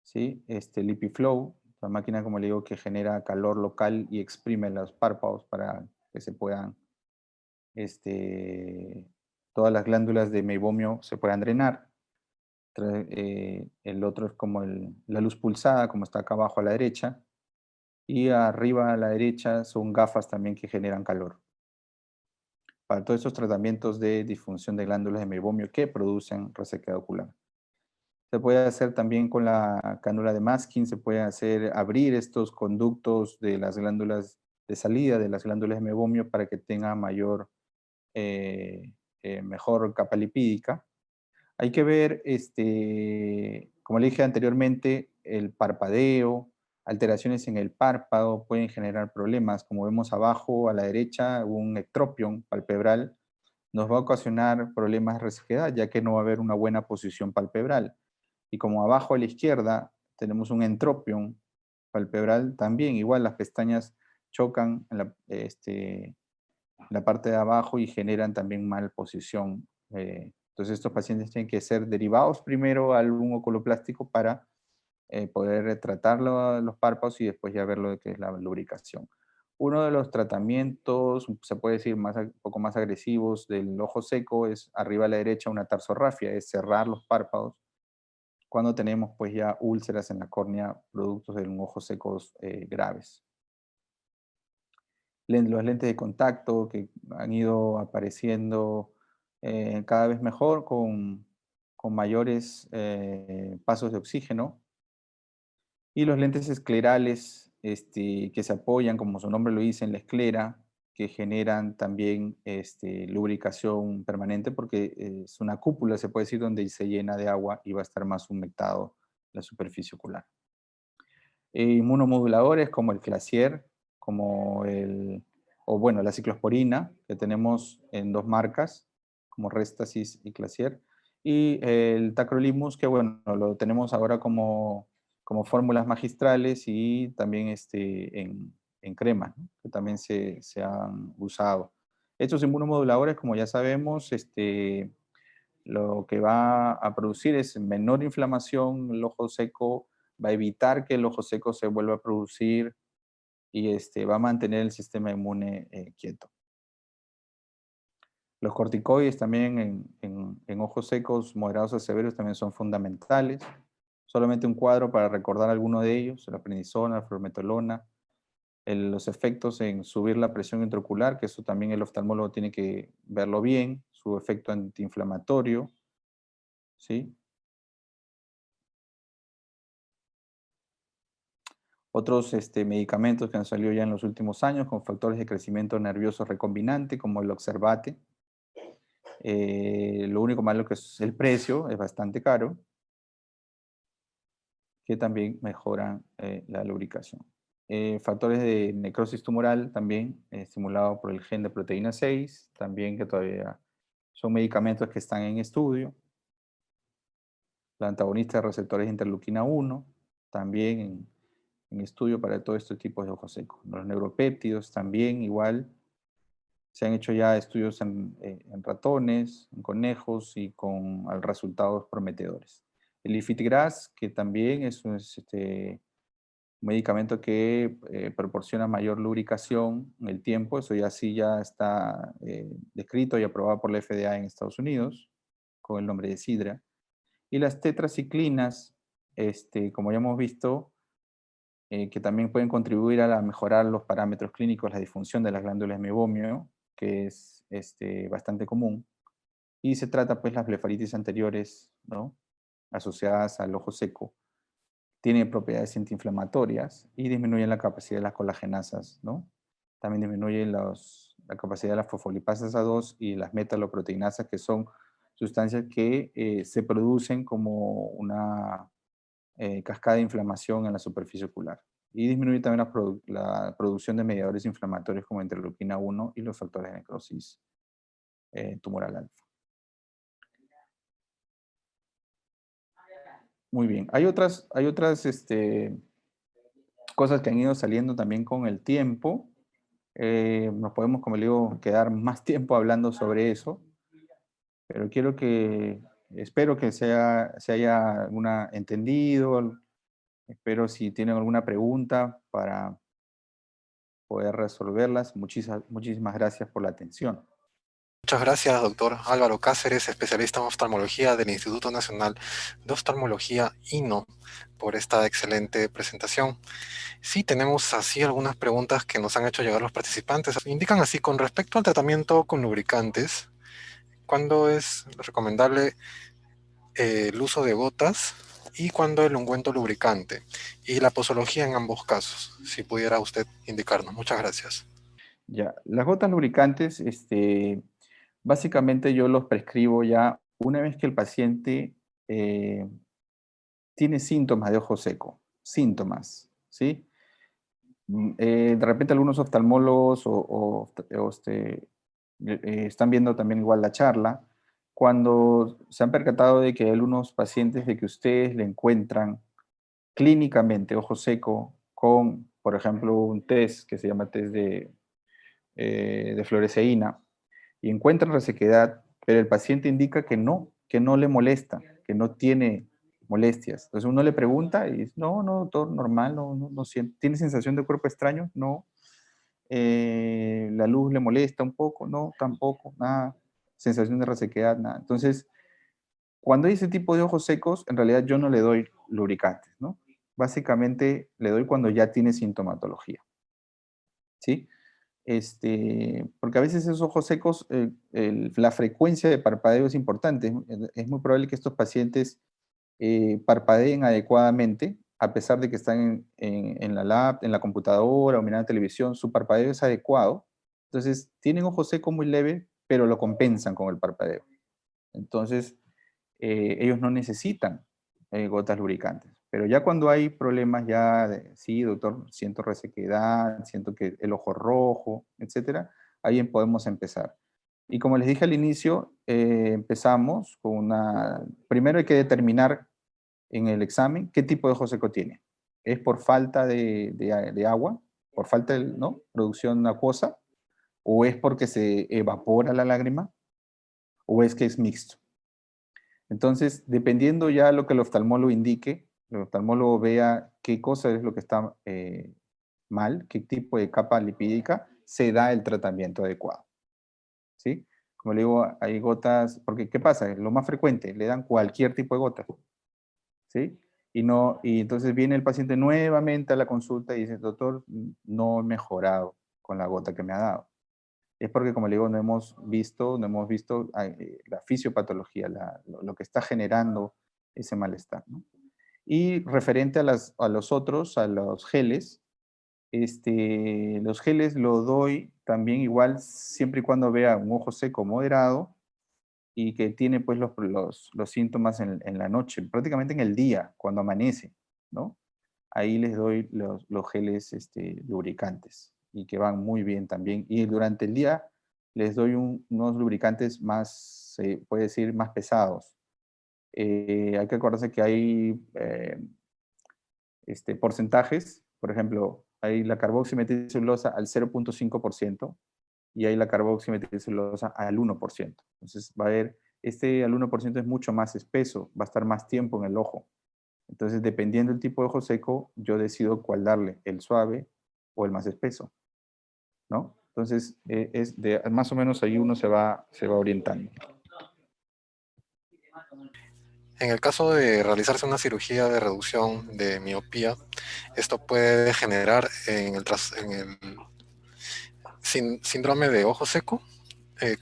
S2: ¿sí? LipiFlow, la máquina, como le digo, que genera calor local y exprime los párpados para que se puedan, todas las glándulas de meibomio se puedan drenar. El otro es como la luz pulsada, como está acá abajo a la derecha, y arriba a la derecha son gafas también que generan calor. Para todos estos tratamientos de disfunción de glándulas de meibomio que producen resequedad ocular. Se puede hacer también con la cánula de masking, se puede abrir estos conductos de las glándulas de salida, de las glándulas de meibomio, para que tenga mejor capa lipídica. Hay que ver, como le dije anteriormente, el parpadeo, alteraciones en el párpado pueden generar problemas. Como vemos abajo a la derecha, un ectropion palpebral nos va a ocasionar problemas de resequedad, ya que no va a haber una buena posición palpebral. Y como abajo a la izquierda tenemos un entropion palpebral, también igual las pestañas chocan en la parte de abajo y generan también mal posición. Entonces estos pacientes tienen que ser derivados primero a algún oculoplástico para poder tratar los párpados y después ya ver lo que es la lubricación. Uno de los tratamientos, se puede decir un poco más agresivos del ojo seco es arriba a la derecha una tarsorrafia, es cerrar los párpados cuando tenemos pues ya úlceras en la córnea productos de un ojo secos graves. Los lentes de contacto que han ido apareciendo cada vez mejor con mayores pasos de oxígeno. Y los lentes esclerales que se apoyan, como su nombre lo dice, en la esclera, que generan también lubricación permanente porque es una cúpula, se puede decir, donde se llena de agua y va a estar más humectado la superficie ocular. Inmunomoduladores como el Clasier, o bueno, la ciclosporina, que tenemos en dos marcas, como Restasis y Clasier, y el Tacrolimus, que bueno, lo tenemos ahora como fórmulas magistrales y también en crema, ¿no? Que también se han usado. Estos inmunomoduladores, como ya sabemos, lo que va a producir es menor inflamación, el ojo seco, va a evitar que el ojo seco se vuelva a producir y va a mantener el sistema inmune quieto. Los corticoides también en ojos secos moderados a severos también son fundamentales. Solamente un cuadro para recordar alguno de ellos: la prednisona, la fluometolona, los efectos en subir la presión intraocular, que eso también el oftalmólogo tiene que verlo bien, su efecto antiinflamatorio, ¿sí? Otros medicamentos que han salido ya en los últimos años con factores de crecimiento nervioso recombinante, como el Oxervate. Lo único malo que es el precio, es bastante caro, que también mejoran la lubricación. Factores de necrosis tumoral también, estimulado por el gen de proteína 6, también que todavía son medicamentos que están en estudio. La antagonista de receptores de interleuquina 1, también en estudio para todo este tipo de ojos secos. Los neuropéptidos también igual. Se han hecho ya estudios en ratones, en conejos y con resultados prometedores. El Ifigras, que también es un medicamento que proporciona mayor lubricación en el tiempo, eso ya sí ya está descrito y aprobado por la FDA en Estados Unidos, con el nombre de Sidra. Y las tetraciclinas, como ya hemos visto, que también pueden contribuir a mejorar los parámetros clínicos, la disfunción de las glándulas de mebomio, que es bastante común. Y se trata pues las blefaritis anteriores, ¿no?, asociadas al ojo seco. Tiene propiedades antiinflamatorias y disminuyen la capacidad de las colagenasas, ¿no? También disminuyen la capacidad de las fosfolipasas A2 y las metaloproteinasas, que son sustancias que se producen como una cascada de inflamación en la superficie ocular. Y disminuye también la producción de mediadores inflamatorios como interleuquina 1 y los factores de necrosis tumoral alfa. Muy bien. Hay otras cosas que han ido saliendo también con el tiempo. Nos podemos, como le digo, quedar más tiempo hablando sobre eso, pero espero que se haya entendido. Espero si tienen alguna pregunta para poder resolverlas. Muchísimas gracias por la atención.
S1: Muchas gracias, doctor Álvaro Cáceres, especialista en oftalmología del Instituto Nacional de Oftalmología, INO, por esta excelente presentación. Sí, tenemos así algunas preguntas que nos han hecho llegar los participantes. Indican así: con respecto al tratamiento con lubricantes, ¿cuándo es recomendable el uso de gotas y cuándo el ungüento lubricante? Y la posología en ambos casos, si pudiera usted indicarnos. Muchas gracias.
S2: Ya, las gotas lubricantes, básicamente yo los prescribo ya una vez que el paciente tiene síntomas de ojo seco, síntomas, ¿sí? De repente algunos oftalmólogos están viendo también igual la charla, cuando se han percatado de que hay algunos pacientes de que ustedes le encuentran clínicamente ojo seco con, por ejemplo, un test que se llama test de fluoresceína, y encuentran resequedad, pero el paciente indica que no le molesta, que no tiene molestias. Entonces uno le pregunta y dice, no, no, todo normal, no siente. ¿Tiene sensación de cuerpo extraño? No. ¿La luz le molesta un poco? No, tampoco, nada. Sensación de resequedad, nada. Entonces, cuando hay ese tipo de ojos secos, en realidad yo no le doy lubricantes, ¿no? Básicamente le doy cuando ya tiene sintomatología, ¿sí? Porque a veces esos ojos secos, la frecuencia de parpadeo es importante. Es muy probable que estos pacientes parpadeen adecuadamente, a pesar de que están en la lab, en la computadora o mirando la televisión, su parpadeo es adecuado. Entonces, tienen ojo seco muy leve, pero lo compensan con el parpadeo. Entonces, ellos no necesitan gotas lubricantes. Pero ya cuando hay problemas ya de, sí, doctor, siento resequedad, siento que el ojo rojo, etcétera, ahí podemos empezar. Y como les dije al inicio, empezamos con primero hay que determinar en el examen qué tipo de ojo seco tiene. ¿Es por falta de agua, por falta de, ¿no?, producción acuosa? ¿O es porque se evapora la lágrima? ¿O es que es mixto? Entonces, dependiendo ya lo que el oftalmólogo indique, el oftalmólogo vea qué cosa es lo que está mal, qué tipo de capa lipídica, se da el tratamiento adecuado, ¿sí? Como le digo, hay gotas, porque ¿qué pasa? Lo más frecuente, le dan cualquier tipo de gota, ¿sí? Y entonces viene el paciente nuevamente a la consulta y dice, doctor, no he mejorado con la gota que me ha dado. Es porque, como le digo, no hemos visto la fisiopatología, lo que está generando ese malestar, ¿no? Y referente a los geles, los geles lo doy también igual siempre y cuando vea un ojo seco moderado y que tiene pues los síntomas en la noche, prácticamente en el día, cuando amanece, ¿no? Ahí les doy los geles lubricantes y que van muy bien también. Y durante el día les doy unos lubricantes más, se puede decir, más pesados. Hay que acordarse que hay porcentajes, por ejemplo, hay la carboximetilcelulosa al 0,5% y hay la carboximetilcelulosa al 1%. Entonces va a haber, al 1% es mucho más espeso, va a estar más tiempo en el ojo. Entonces, dependiendo del tipo de ojo seco, yo decido cuál darle, el suave o el más espeso, ¿no? Entonces, más o menos ahí uno se va orientando.
S1: En el caso de realizarse una cirugía de reducción de miopía, esto puede generar en el síndrome de ojo seco.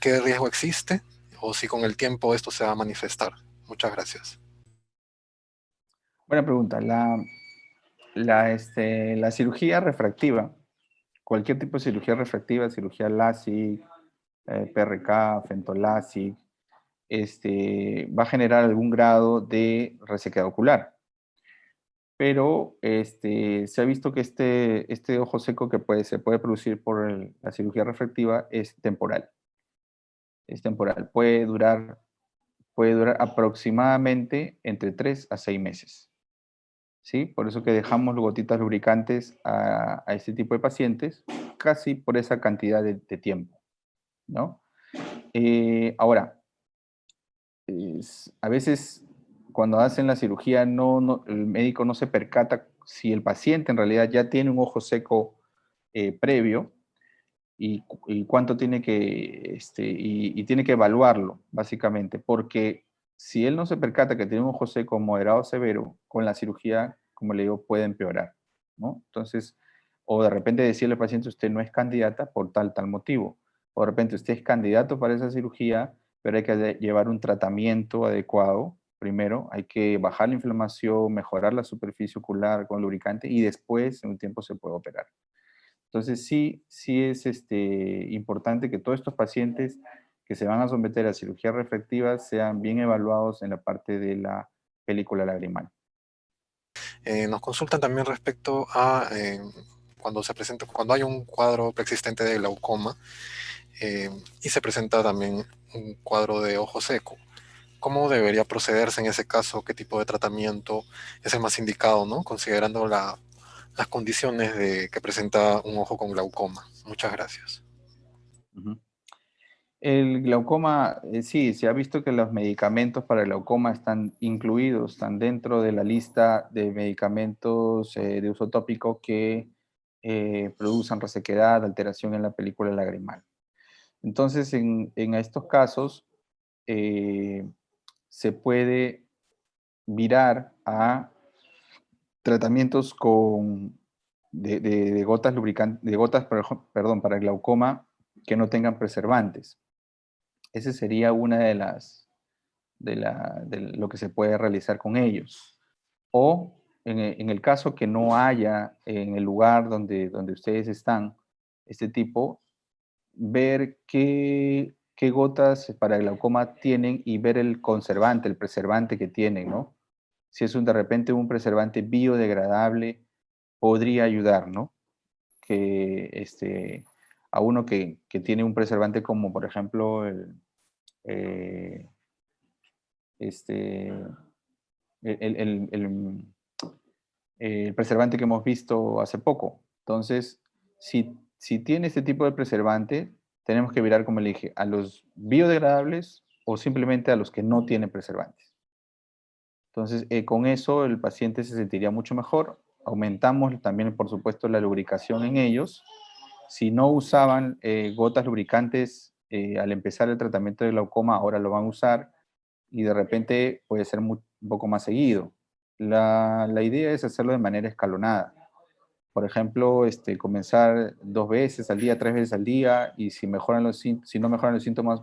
S1: ¿Qué riesgo existe? O si con el tiempo esto se va a manifestar. Muchas gracias.
S2: Buena pregunta. La cirugía refractiva, cualquier tipo de cirugía refractiva, cirugía LASIK, PRK, Fentolásic, va a generar algún grado de resequedad ocular. Pero se ha visto que este ojo seco que se puede producir por la cirugía refractiva es temporal. Es temporal. Puede durar aproximadamente entre 3 a 6 meses. ¿Sí? Por eso que dejamos gotitas lubricantes a este tipo de pacientes, casi por esa cantidad de tiempo, ¿no? Ahora, a veces cuando hacen la cirugía el médico no se percata si el paciente en realidad ya tiene un ojo seco previo y cuánto tiene y tiene que evaluarlo básicamente, porque si él no se percata que tiene un ojo seco moderado o severo, con la cirugía, como le digo, puede empeorar, ¿no? Entonces, o de repente decirle al paciente, usted no es candidata por tal motivo, o de repente usted es candidato para esa cirugía, pero hay que llevar un tratamiento adecuado. Primero, hay que bajar la inflamación, mejorar la superficie ocular con lubricante y después, en un tiempo, se puede operar. Entonces, sí es importante que todos estos pacientes que se van a someter a cirugía refractiva sean bien evaluados en la parte de la película lagrimal.
S1: Nos consultan también respecto a cuando hay un cuadro preexistente de glaucoma y se presenta también un cuadro de ojo seco. ¿Cómo debería procederse en ese caso? ¿Qué tipo de tratamiento es el más indicado, ¿no? Considerando las condiciones que presenta un ojo con glaucoma. Muchas gracias.
S2: Ujú. El glaucoma, sí, se ha visto que los medicamentos para el glaucoma están incluidos, están dentro de la lista de medicamentos de uso tópico que producen resequedad, alteración en la película lagrimal. Entonces, en estos casos, eh, se puede virar a tratamientos de gotas lubricantes, de gotas, perdón, para el glaucoma que no tengan preservantes. Ese sería una de de lo que se puede realizar con ellos. O en el caso que no haya en el lugar donde ustedes están este tipo, ver qué gotas para el glaucoma tienen y ver el conservante, el preservante que tienen, ¿no? Si es de repente un preservante biodegradable, podría ayudar, ¿no? Que a uno que tiene un preservante como, por ejemplo, eh, este, el, el- el- el preservante que hemos visto hace poco. Entonces, si tiene este tipo de preservante, tenemos que mirar, como le dije, a los biodegradables o simplemente a los que no tienen preservantes. Entonces, con eso el paciente se sentiría mucho mejor. Aumentamos también, por supuesto, la lubricación en ellos. Si no usaban gotas lubricantes al empezar el tratamiento de glaucoma, ahora lo van a usar y de repente puede ser un poco más seguido. La idea es hacerlo de manera escalonada. Por ejemplo, comenzar 2 veces al día, 3 veces al día, y si no mejoran los síntomas,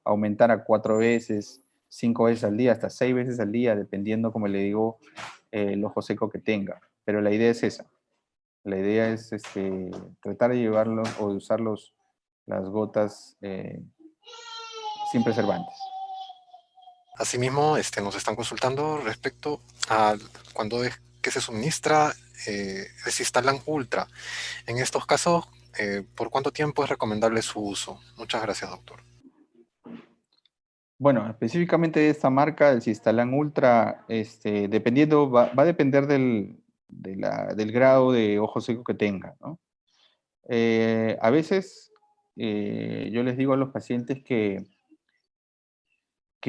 S2: aumentar a 4 veces, 5 veces al día, hasta 6 veces al día, dependiendo, como le digo, el ojo seco que tenga. Pero la idea es esa. La idea es tratar de llevarlos o de usar las gotas sin preservantes.
S1: Asimismo, nos están consultando respecto a cuando es que se suministra el Cistalan Ultra. En estos casos, ¿por cuánto tiempo es recomendable su uso? Muchas gracias, doctor.
S2: Bueno, específicamente de esta marca, el Cistalan Ultra, dependiendo, va a depender del grado de ojo seco que tenga, ¿no? A veces yo les digo a los pacientes que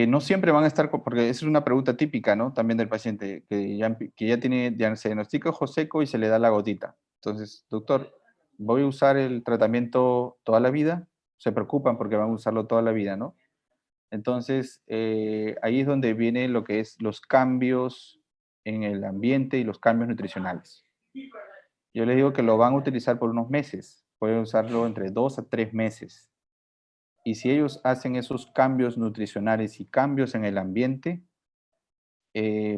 S2: no siempre van a estar, porque esa es una pregunta típica, ¿no? También del paciente, ya se diagnostica ojo seco y se le da la gotita. Entonces, doctor, ¿voy a usar el tratamiento toda la vida? Se preocupan porque van a usarlo toda la vida, ¿no? Entonces, ahí es donde vienen lo que es los cambios en el ambiente y los cambios nutricionales. Yo les digo que lo van a utilizar por unos meses, pueden usarlo entre 2 a 3 meses. Y si ellos hacen esos cambios nutricionales y cambios en el ambiente,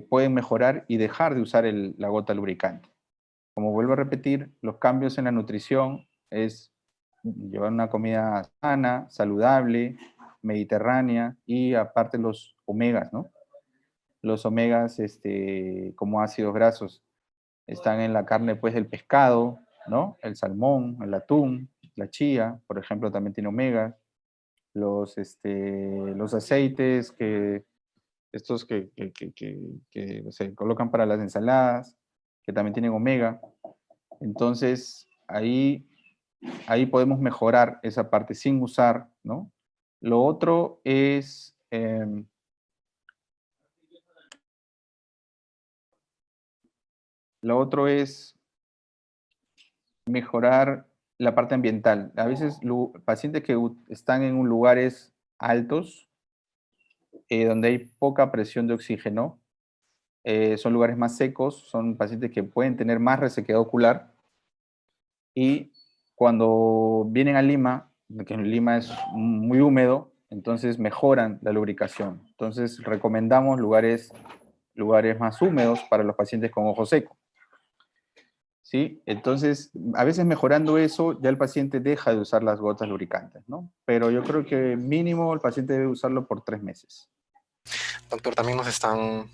S2: pueden mejorar y dejar de usar la gota lubricante. Como vuelvo a repetir, los cambios en la nutrición es llevar una comida sana, saludable, mediterránea y aparte los omegas, ¿no? Los omegas, como ácidos grasos, están en la carne, pues, del pescado, ¿no? El salmón, el atún, la chía, por ejemplo, también tiene omegas. Los aceites estos que se colocan para las ensaladas, que también tienen omega. Entonces, ahí podemos mejorar esa parte sin usar, ¿no? Lo otro es, lo otro es mejorar la parte ambiental. A veces pacientes que están en lugares altos, donde hay poca presión de oxígeno, son lugares más secos, son pacientes que pueden tener más resequedad ocular y cuando vienen a Lima, que en Lima es muy húmedo, entonces mejoran la lubricación. Entonces recomendamos lugares más húmedos para los pacientes con ojo seco. ¿Sí? Entonces, a veces mejorando eso, ya el paciente deja de usar las gotas lubricantes, ¿no? Pero yo creo que mínimo el paciente debe usarlo por 3 meses.
S1: Doctor, también nos están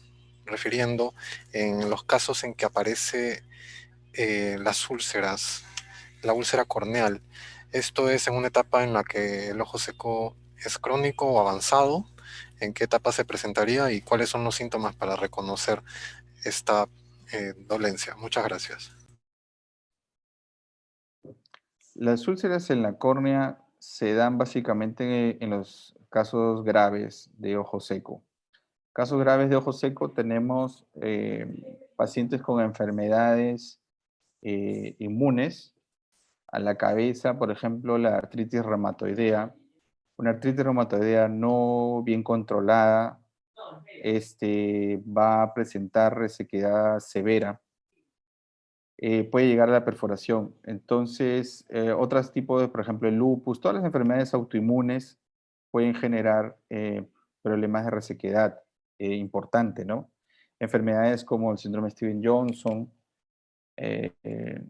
S1: refiriendo en los casos en que aparece las úlceras, la úlcera corneal. Esto es en una etapa en la que el ojo seco es crónico o avanzado. ¿En qué etapa se presentaría y cuáles son los síntomas para reconocer esta dolencia? Muchas gracias.
S2: Las úlceras en la córnea se dan básicamente en los casos graves de ojo seco. Casos graves de ojo seco tenemos pacientes con enfermedades inmunes a la cabeza, por ejemplo, la artritis reumatoidea. Una artritis reumatoidea no bien controlada va a presentar resequedad severa, puede llegar a la perforación. Entonces, otros tipos de, por ejemplo, el lupus, todas las enfermedades autoinmunes pueden generar problemas de resequedad importante, ¿no? Enfermedades como el síndrome Steven-Johnson eh, eh,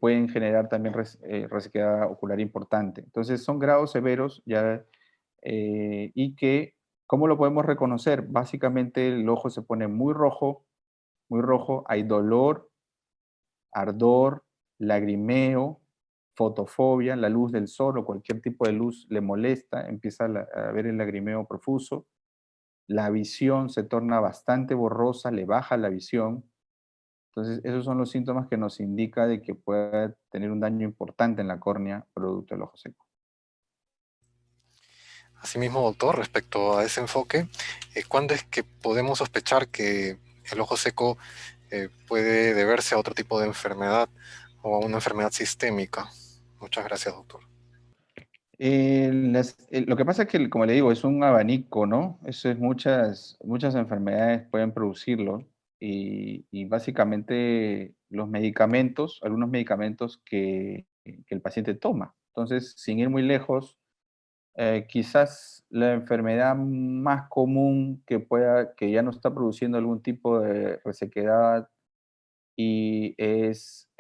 S2: pueden generar también resequedad ocular importante. Entonces, son grados severos ya y que, ¿cómo lo podemos reconocer? Básicamente, el ojo se pone muy rojo, hay dolor, ardor, lagrimeo, fotofobia, la luz del sol o cualquier tipo de luz le molesta, empieza a ver el lagrimeo profuso, la visión se torna bastante borrosa, le baja la visión. Entonces, esos son los síntomas que nos indica de que puede tener un daño importante en la córnea producto del ojo seco.
S1: Asimismo, doctor, respecto a ese enfoque, ¿cuándo es que podemos sospechar que el ojo seco puede deberse a otro tipo de enfermedad o a una enfermedad sistémica? Muchas gracias, doctor.
S2: Lo que pasa es que, como le digo, es un abanico, ¿no? Eso es muchas enfermedades pueden producirlo y básicamente los medicamentos, algunos medicamentos que el paciente toma. Entonces, sin ir muy lejos, quizás la enfermedad más común que ya no está produciendo algún tipo de resequedad y es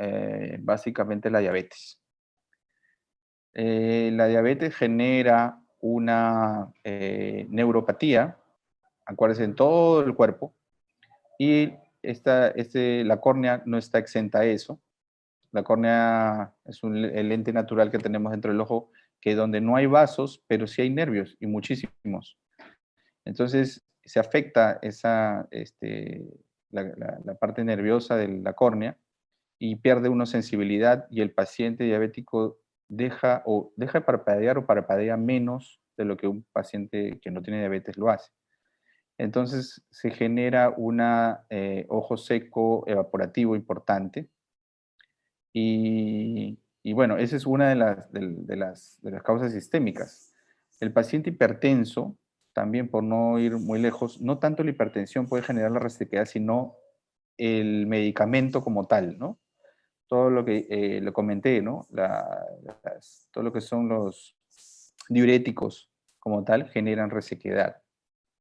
S2: básicamente la diabetes. La diabetes genera una neuropatía, acuérdense, en todo el cuerpo, y la córnea no está exenta a eso. La córnea es el lente natural que tenemos dentro del ojo, que donde no hay vasos, pero sí hay nervios, y muchísimos. Entonces, se afecta la parte nerviosa de la córnea y pierde una sensibilidad y el paciente diabético deja de parpadear o parpadea menos de lo que un paciente que no tiene diabetes lo hace. Entonces se genera un ojo seco evaporativo importante y bueno, esa es una de las causas sistémicas. El paciente hipertenso, también por no ir muy lejos, no tanto la hipertensión puede generar la resequedad, sino el medicamento como tal, ¿no? Todo lo que lo comenté, ¿no? Todo lo que son los diuréticos como tal generan resequedad,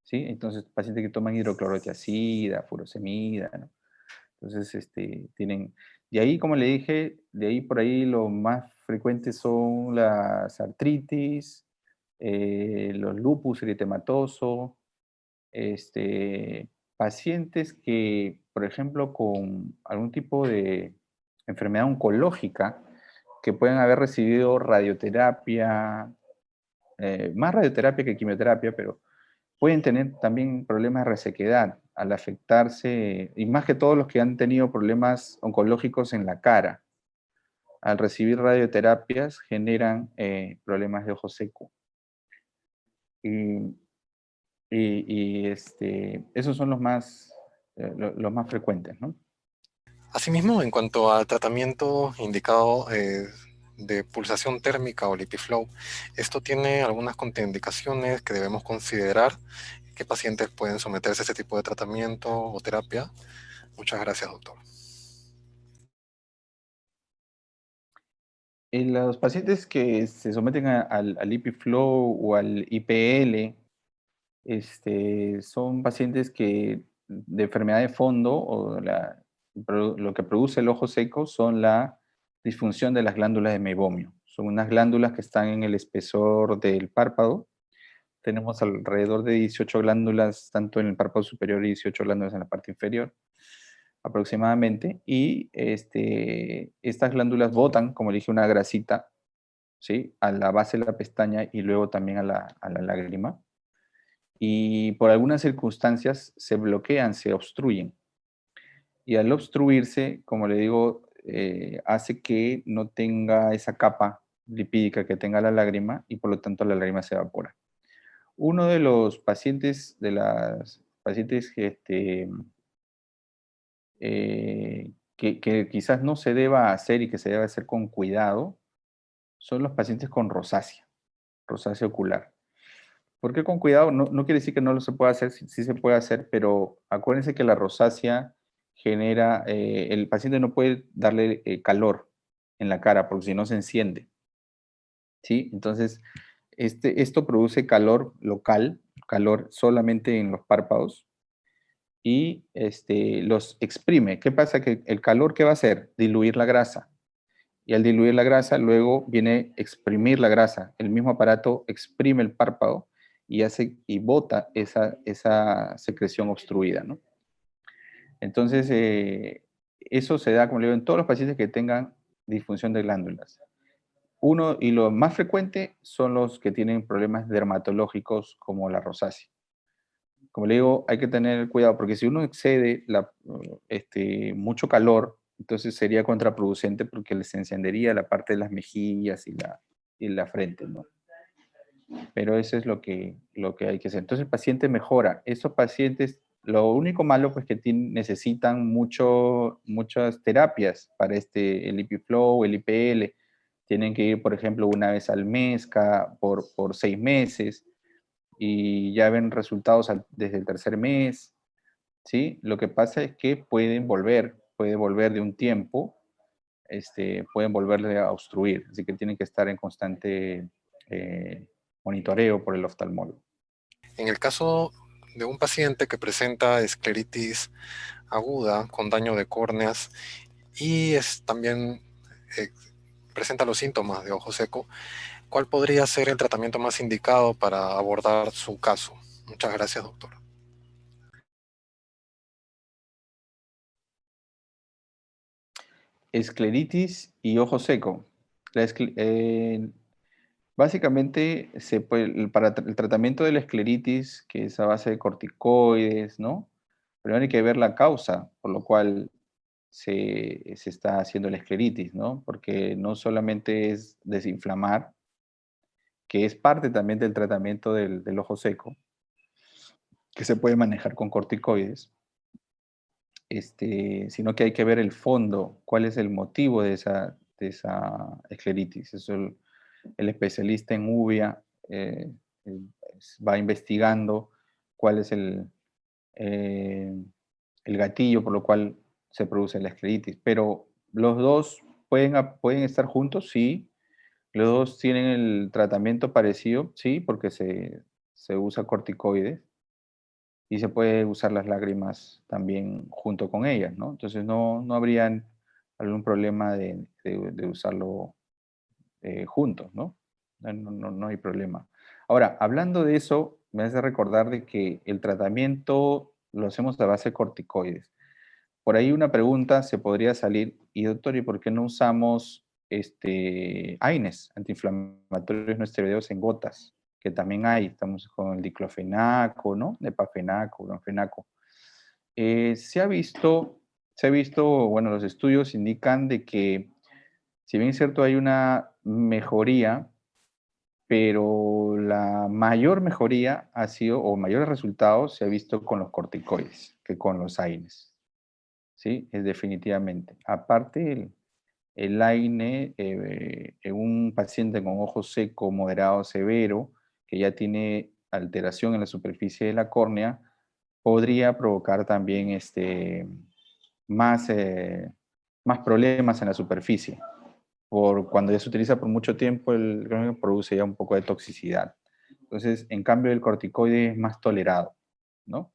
S2: ¿sí? Entonces, pacientes que toman hidroclorotiazida, furosemida, ¿no? Entonces, tienen... De ahí, como le dije, de ahí por ahí lo más frecuente son las artritis, los lupus eritematoso, pacientes que, por ejemplo, con algún tipo de enfermedad oncológica, que pueden haber recibido radioterapia, más radioterapia que quimioterapia, pero pueden tener también problemas de resequedad al afectarse, y más que todos los que han tenido problemas oncológicos en la cara. Al recibir radioterapias generan problemas de ojo seco. Y esos son los más frecuentes, ¿no?
S1: Asimismo, en cuanto al tratamiento indicado de pulsación térmica o LipiFlow, ¿esto tiene algunas contraindicaciones que debemos considerar? ¿Qué pacientes pueden someterse a ese tipo de tratamiento o terapia? Muchas gracias, doctor.
S2: En los pacientes que se someten al LipiFlow o al IPL, son pacientes que de enfermedad de fondo o lo que produce el ojo seco son la disfunción de las glándulas de meibomio. Son unas glándulas que están en el espesor del párpado, tenemos alrededor de 18 glándulas, tanto en el párpado superior y 18 glándulas en la parte inferior, aproximadamente. Y estas glándulas botan, como le dije, una grasita, ¿sí? A la base de la pestaña y luego también a la lágrima. Y por algunas circunstancias se bloquean, se obstruyen. Y al obstruirse, como le digo, hace que no tenga esa capa lipídica que tenga la lágrima y por lo tanto la lágrima se evapora. Uno de los pacientes, de las pacientes que quizás no se deba hacer y que se debe hacer con cuidado, son los pacientes con rosácea ocular. ¿Por qué con cuidado? No, no quiere decir que no lo se pueda hacer, sí, sí se puede hacer, pero acuérdense que la rosácea genera, el paciente no puede darle calor en la cara porque si no se enciende, ¿sí? Entonces, esto produce calor local, calor solamente en los párpados y los exprime. ¿Qué pasa? Que el calor, ¿qué va a hacer? Diluir la grasa. Y al diluir la grasa, luego viene exprimir la grasa. El mismo aparato exprime el párpado y hace y bota esa secreción obstruida, ¿no? Entonces, eso se da, como le digo, en todos los pacientes que tengan disfunción de glándulas. Uno, y lo más frecuente, son los que tienen problemas dermatológicos como la rosácea. Como le digo, hay que tener cuidado porque si uno excede mucho calor, entonces sería contraproducente porque les encendería la parte de las mejillas y la frente, ¿no? Pero eso es lo que hay que hacer. Entonces el paciente mejora. Estos pacientes, lo único malo pues que necesitan muchas terapias para el IpiFlow, el IPL. Tienen que ir, por ejemplo, una vez al mes, por 6 meses y ya ven resultados desde el tercer mes, ¿sí? Lo que pasa es que puede volver de un tiempo, pueden volverle a obstruir, así que tienen que estar en constante monitoreo por el oftalmólogo.
S1: En el caso de un paciente que presenta escleritis aguda con daño de córneas y también eh, presenta los síntomas de ojo seco, ¿cuál podría ser el tratamiento más indicado para abordar su caso? Muchas gracias, doctor.
S2: Escleritis y ojo seco. La básicamente, para el tratamiento de la escleritis, que es a base de corticoides, ¿no? Primero hay que ver la causa, por lo cual se está haciendo la escleritis, ¿no? Porque no solamente es desinflamar, que es parte también del tratamiento del ojo seco, que se puede manejar con corticoides, sino que hay que ver el fondo, cuál es el motivo de esa escleritis. Eso el especialista en uvea eh, va investigando cuál es eh, el gatillo por lo cual se produce la escleritis. Pero los dos pueden estar juntos, sí. Los dos tienen el tratamiento parecido, sí, porque se usa corticoides y se puede usar las lágrimas también junto con ellas, ¿no? Entonces no habría algún problema de usarlo juntos, ¿no? No hay problema. Ahora, hablando de eso, me hace recordar de que el tratamiento lo hacemos a base de corticoides. Por ahí una pregunta se podría salir, y doctor, ¿y por qué no usamos AINES, antiinflamatorios no esteroideos en gotas? Que también hay, estamos con el diclofenaco, ¿no? Nepafenaco, bronfenaco. Se ha visto, bueno, los estudios indican de que, si bien es cierto, hay una mejoría, pero la mayor mejoría ha sido, o mayores resultados se ha visto con los corticoides que con los AINES. ¿Sí? Es definitivamente. Aparte, el AINE en un paciente con ojo seco moderado severo, que ya tiene alteración en la superficie de la córnea, podría provocar también más, más problemas en la superficie. Cuando ya se utiliza por mucho tiempo, el crónico produce ya un poco de toxicidad. Entonces, en cambio, el corticoide es más tolerado, ¿no?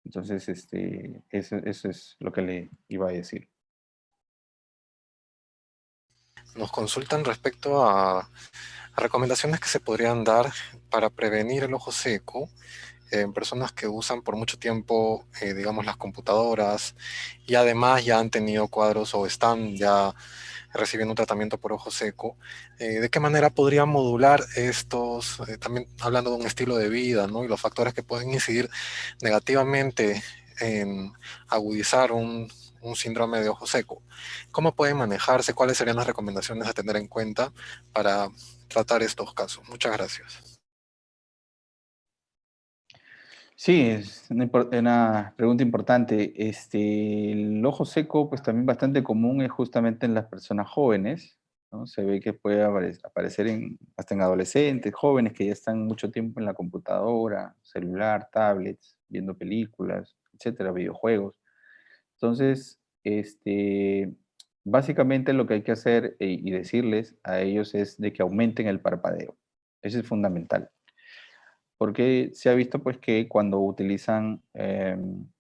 S2: Entonces, eso es lo que le iba a decir.
S1: Nos consultan respecto a recomendaciones que se podrían dar para prevenir el ojo seco en personas que usan por mucho tiempo, digamos, las computadoras y además ya han tenido cuadros o están ya recibiendo un tratamiento por ojo seco. ¿De qué manera podría modular estos, también hablando de un estilo de vida, ¿no? Y los factores que pueden incidir negativamente en agudizar un síndrome de ojo seco? ¿Cómo pueden manejarse? ¿Cuáles serían las recomendaciones a tener en cuenta para tratar estos casos? Muchas gracias.
S2: Sí, es una pregunta importante. El ojo seco, pues también bastante común es justamente en las personas jóvenes, ¿no? Se ve que puede aparecer hasta en adolescentes, jóvenes que ya están mucho tiempo en la computadora, celular, tablets, viendo películas, etcétera, videojuegos. Entonces, básicamente lo que hay que hacer y decirles a ellos es de que aumenten el parpadeo. Eso es fundamental. Porque se ha visto pues que cuando utilizan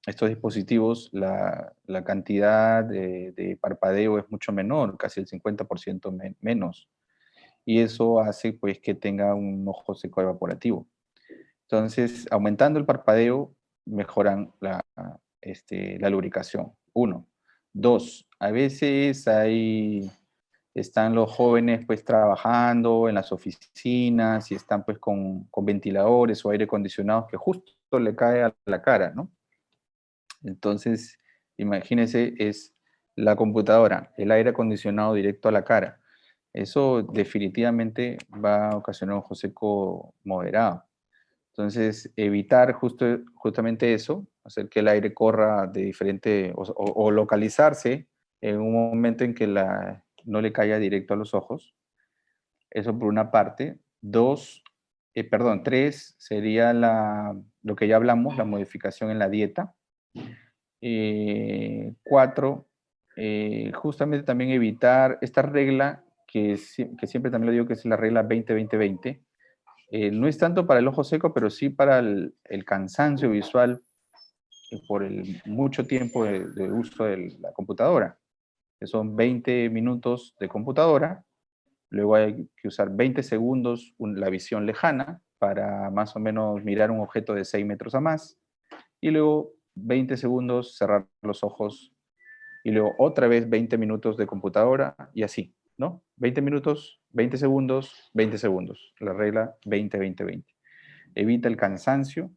S2: estos dispositivos la cantidad de parpadeo es mucho menor, casi el 50% menos. Y eso hace pues que tenga un ojo seco evaporativo. Entonces, aumentando el parpadeo, mejoran la lubricación. Uno. Dos, a veces están los jóvenes pues trabajando en las oficinas y están pues con ventiladores o aire acondicionados que justo le cae a la cara, ¿no? Entonces, imagínense, es la computadora, el aire acondicionado directo a la cara. Eso definitivamente va a ocasionar un ojo seco moderado. Entonces, evitar justamente eso, hacer que el aire corra de diferente, o localizarse en un momento en que no le caiga directo a los ojos. Eso por una parte. Dos, perdón, tres sería lo que ya hablamos, la modificación en la dieta. Cuatro, justamente también evitar esta regla que siempre también lo digo que es la regla 20-20-20. No es tanto para el ojo seco, pero sí para el cansancio visual por el mucho tiempo de uso de la computadora, que son 20 minutos de computadora, luego hay que usar 20 segundos la visión lejana para más o menos mirar un objeto de 6 metros a más, y luego 20 segundos cerrar los ojos, y luego otra vez 20 minutos de computadora, y así, ¿no? 20 minutos, 20 segundos, 20 segundos, la regla 20-20-20. Evita el cansancio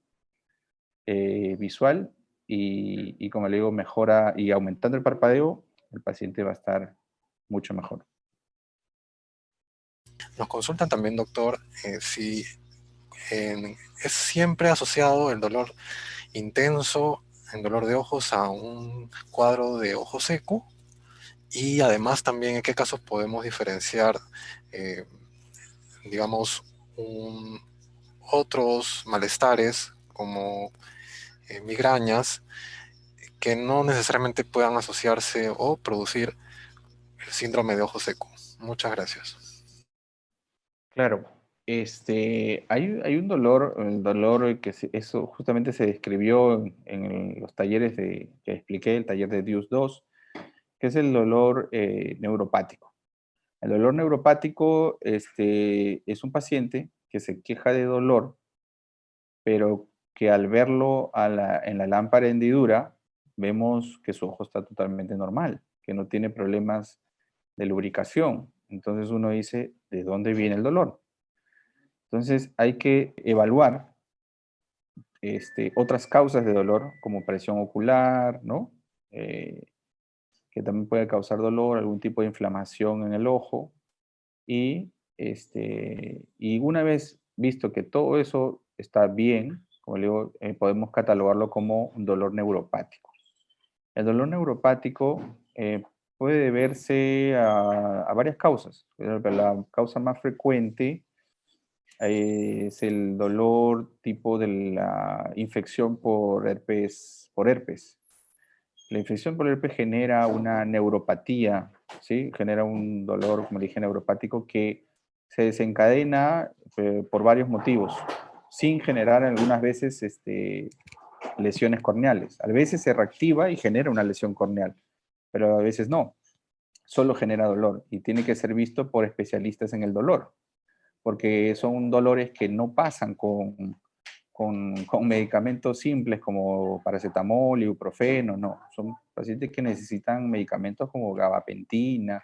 S2: visual y, como le digo, mejora y aumentando el parpadeo, el paciente va a estar mucho mejor.
S1: Nos consultan también, doctor, si es siempre asociado el dolor intenso, el dolor de ojos a un cuadro de ojo seco, y además también en qué casos podemos diferenciar, eh, digamos, otros malestares como migrañas que no necesariamente puedan asociarse o producir el síndrome de ojo seco. Muchas gracias.
S2: Claro, hay un dolor, el dolor eso justamente se describió en los talleres que expliqué, el taller de DIUS 2, que es el dolor neuropático. El dolor neuropático es un paciente que se queja de dolor, pero que al verlo en la lámpara de hendidura, vemos que su ojo está totalmente normal, que no tiene problemas de lubricación. Entonces uno dice, ¿de dónde viene el dolor? Entonces hay que evaluar otras causas de dolor, como presión ocular, ¿no? Eh, que también puede causar dolor, algún tipo de inflamación en el ojo. Y una vez visto que todo eso está bien, como le digo, podemos catalogarlo como un dolor neuropático. El dolor neuropático puede deberse a varias causas. Pero la causa más frecuente es el dolor tipo de la infección por herpes, La infección por herpes genera una neuropatía, ¿sí? Genera un dolor, como dije, neuropático que se desencadena por varios motivos, sin generar algunas veces lesiones corneales. A veces se reactiva y genera una lesión corneal, pero a veces no. solo genera dolor y tiene que ser visto por especialistas en el dolor, porque son dolores que no pasan con medicamentos simples como paracetamol, ibuprofeno, no. Son pacientes que necesitan medicamentos como gabapentina,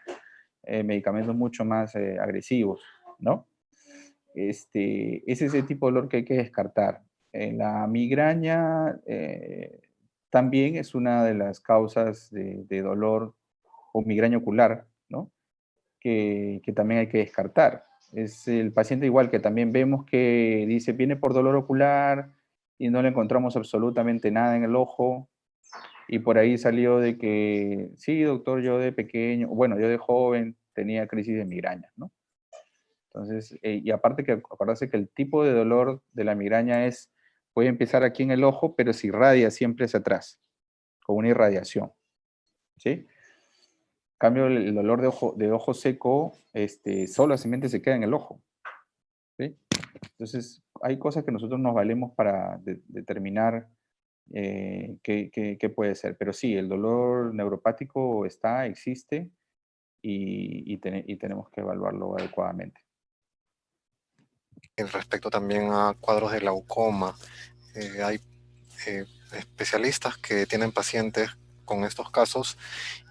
S2: medicamentos mucho más agresivos, ¿no? Es ese tipo de dolor que hay que descartar. La migraña también es una de las causas de dolor o migraña ocular, ¿no? Que también hay que descartar. Es el paciente igual que también vemos que dice, viene por dolor ocular y no le encontramos absolutamente nada en el ojo. Y por ahí salió de que, sí, doctor, yo de pequeño, bueno, yo de joven tenía crisis de migraña, ¿no? Entonces, y aparte que acordarse que el tipo de dolor de la migraña puede empezar aquí en el ojo, pero se irradia siempre hacia atrás, con una irradiación, ¿sí? En cambio, el dolor de ojo seco, solamente se queda en el ojo, ¿sí? Entonces, hay cosas que nosotros nos valemos para determinar qué puede ser. Pero sí, el dolor neuropático existe y tenemos que evaluarlo adecuadamente.
S1: Respecto también a cuadros de glaucoma, hay especialistas que tienen pacientes con estos casos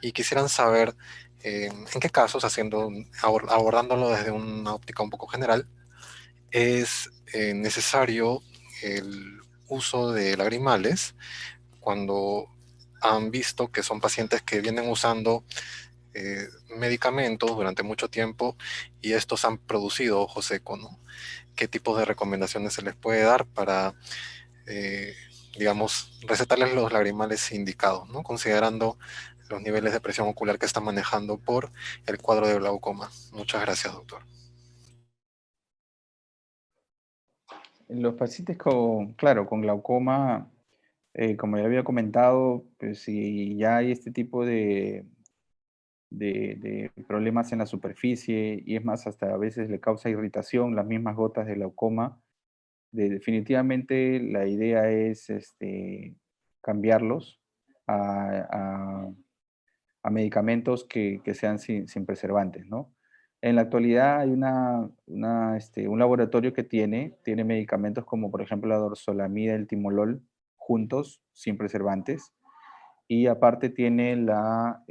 S1: y quisieran saber en qué casos, abordándolo desde una óptica un poco general, es necesario el uso de lagrimales cuando han visto que son pacientes que vienen usando medicamentos durante mucho tiempo y estos han producido ojo seco, ¿no? ¿Qué tipo de recomendaciones se les puede dar para, eh, digamos, recetarles los lagrimales indicados, ¿no? Considerando los niveles de presión ocular que están manejando por el cuadro de glaucoma? Muchas gracias, doctor.
S2: Los pacientes claro, con glaucoma, como ya había comentado, pues si ya hay este tipo de problemas en la superficie y es más, hasta a veces le causa irritación las mismas gotas de glaucoma, definitivamente la idea es cambiarlos a, a- a medicamentos que sean sin preservantes, ¿no? En la actualidad hay un laboratorio que tiene medicamentos como por ejemplo la dorzolamida y el timolol juntos, sin preservantes, y aparte tiene la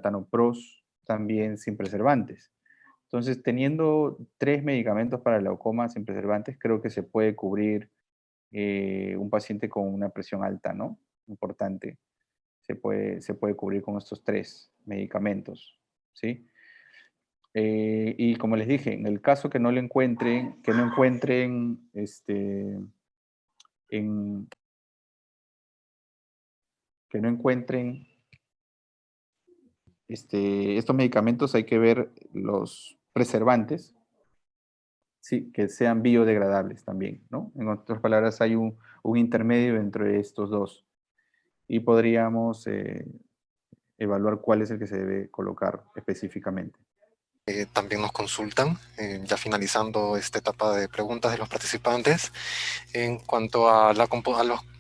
S2: tanopros también sin preservantes. Entonces, teniendo 3 medicamentos para el glaucoma sin preservantes, creo que se puede cubrir un paciente con una presión alta, ¿no? Importante. Se puede cubrir con estos 3 medicamentos, ¿sí? Y como les dije, en el caso que no encuentren en, que no encuentren estos medicamentos, hay que ver los preservantes, sí, que sean biodegradables también, ¿no? En otras palabras, hay un intermedio entre estos dos y podríamos evaluar cuál es el que se debe colocar específicamente.
S1: También nos consultan, ya finalizando esta etapa de preguntas de los participantes, en cuanto a a los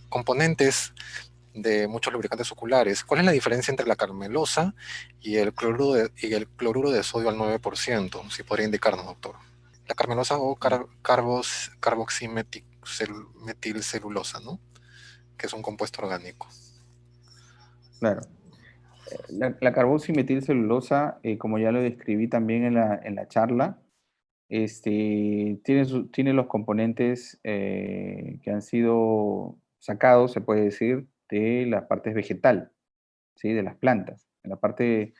S1: componentes de muchos lubricantes oculares. ¿Cuál es la diferencia entre la carmelosa y el cloruro de sodio al 9%? Si podría indicarnos, doctor. La carmelosa o carboximetilcelulosa, ¿no? Que es un compuesto orgánico.
S2: Claro. La carboximetilcelulosa, como ya lo describí también en la charla, tiene los componentes que han sido sacados, se puede decir, de las partes vegetal, ¿sí? De las plantas. En la parte,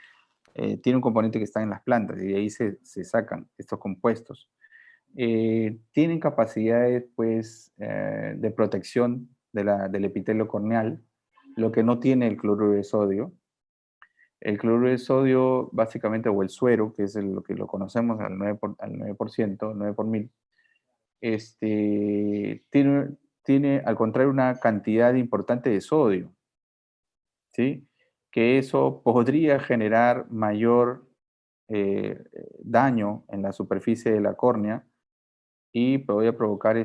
S2: tiene un componente que está en las plantas y de ahí se sacan estos compuestos. Tienen capacidades, pues, de protección del epitelio corneal, lo que no tiene el cloruro de sodio. El cloruro de sodio, básicamente, o el suero, que es lo que lo conocemos al 9%, 9 por mil, tiene, al contrario, una cantidad importante de sodio, ¿sí? Que eso podría generar mayor daño en la superficie de la córnea y podría provocar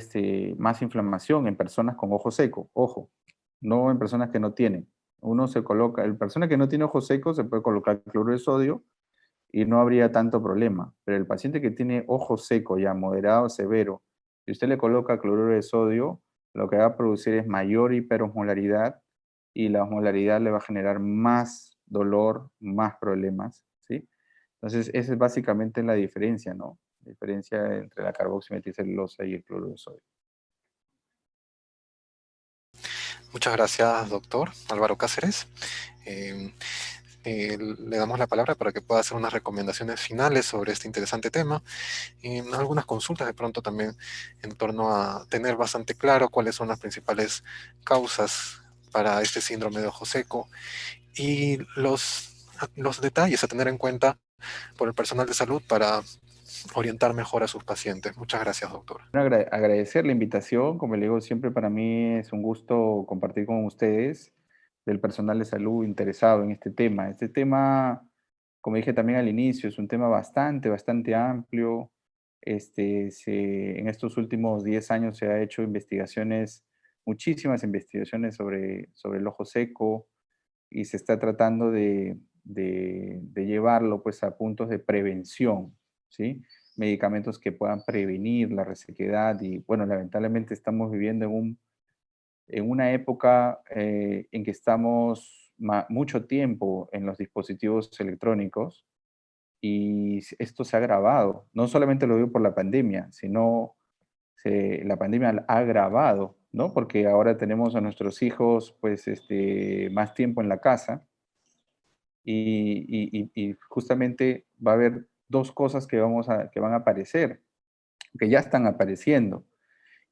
S2: más inflamación en personas con ojo seco, ojo, no en personas que no tienen. La persona que no tiene ojo seco se puede colocar cloruro de sodio y no habría tanto problema. Pero el paciente que tiene ojo seco ya moderado, severo, si usted le coloca cloruro de sodio, lo que va a producir es mayor hiperosmolaridad y la osmolaridad le va a generar más dolor, más problemas, ¿sí? Entonces, esa es básicamente la diferencia, ¿no? La diferencia entre la carboximetilcelulosa y el cloruro de sodio.
S1: Muchas gracias, doctor Álvaro Cáceres. Eh, Le damos la palabra para que pueda hacer unas recomendaciones finales sobre este interesante tema y algunas consultas de pronto también en torno a tener bastante claro cuáles son las principales causas para este síndrome de ojo seco y los detalles a tener en cuenta por el personal de salud para orientar mejor a sus pacientes. Muchas gracias, doctor.
S2: Bueno, agradecer la invitación, como le digo, siempre para mí es un gusto compartir con ustedes, del personal de salud interesado en este tema. Este tema, como dije también al inicio, es un tema bastante amplio. En estos últimos 10 años se ha hecho investigaciones, muchísimas investigaciones sobre el ojo seco y se está tratando de llevarlo pues a puntos de prevención, ¿sí? Medicamentos que puedan prevenir la resequedad y bueno, lamentablemente estamos viviendo en una época en que estamos mucho tiempo en los dispositivos electrónicos y esto se ha agravado. No solamente lo digo por la pandemia, sino la pandemia ha agravado, ¿no? Porque ahora tenemos a nuestros hijos pues más tiempo en la casa y justamente va a haber dos cosas que van a aparecer, que ya están apareciendo,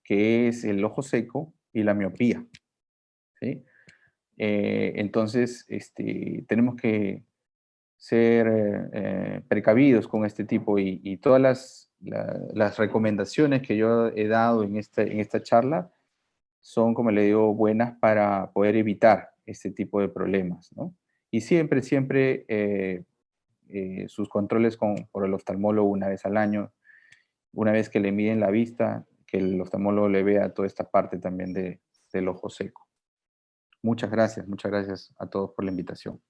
S2: que es el ojo seco y la miopía, ¿sí? Entonces, tenemos que ser precavidos con este tipo y todas las recomendaciones que yo he dado en esta charla son, como le digo, buenas para poder evitar este tipo de problemas, ¿no? Y siempre sus controles por el oftalmólogo una vez al año, una vez que le miden la vista, que el oftalmólogo le vea toda esta parte también del ojo seco. Muchas gracias a todos por la invitación.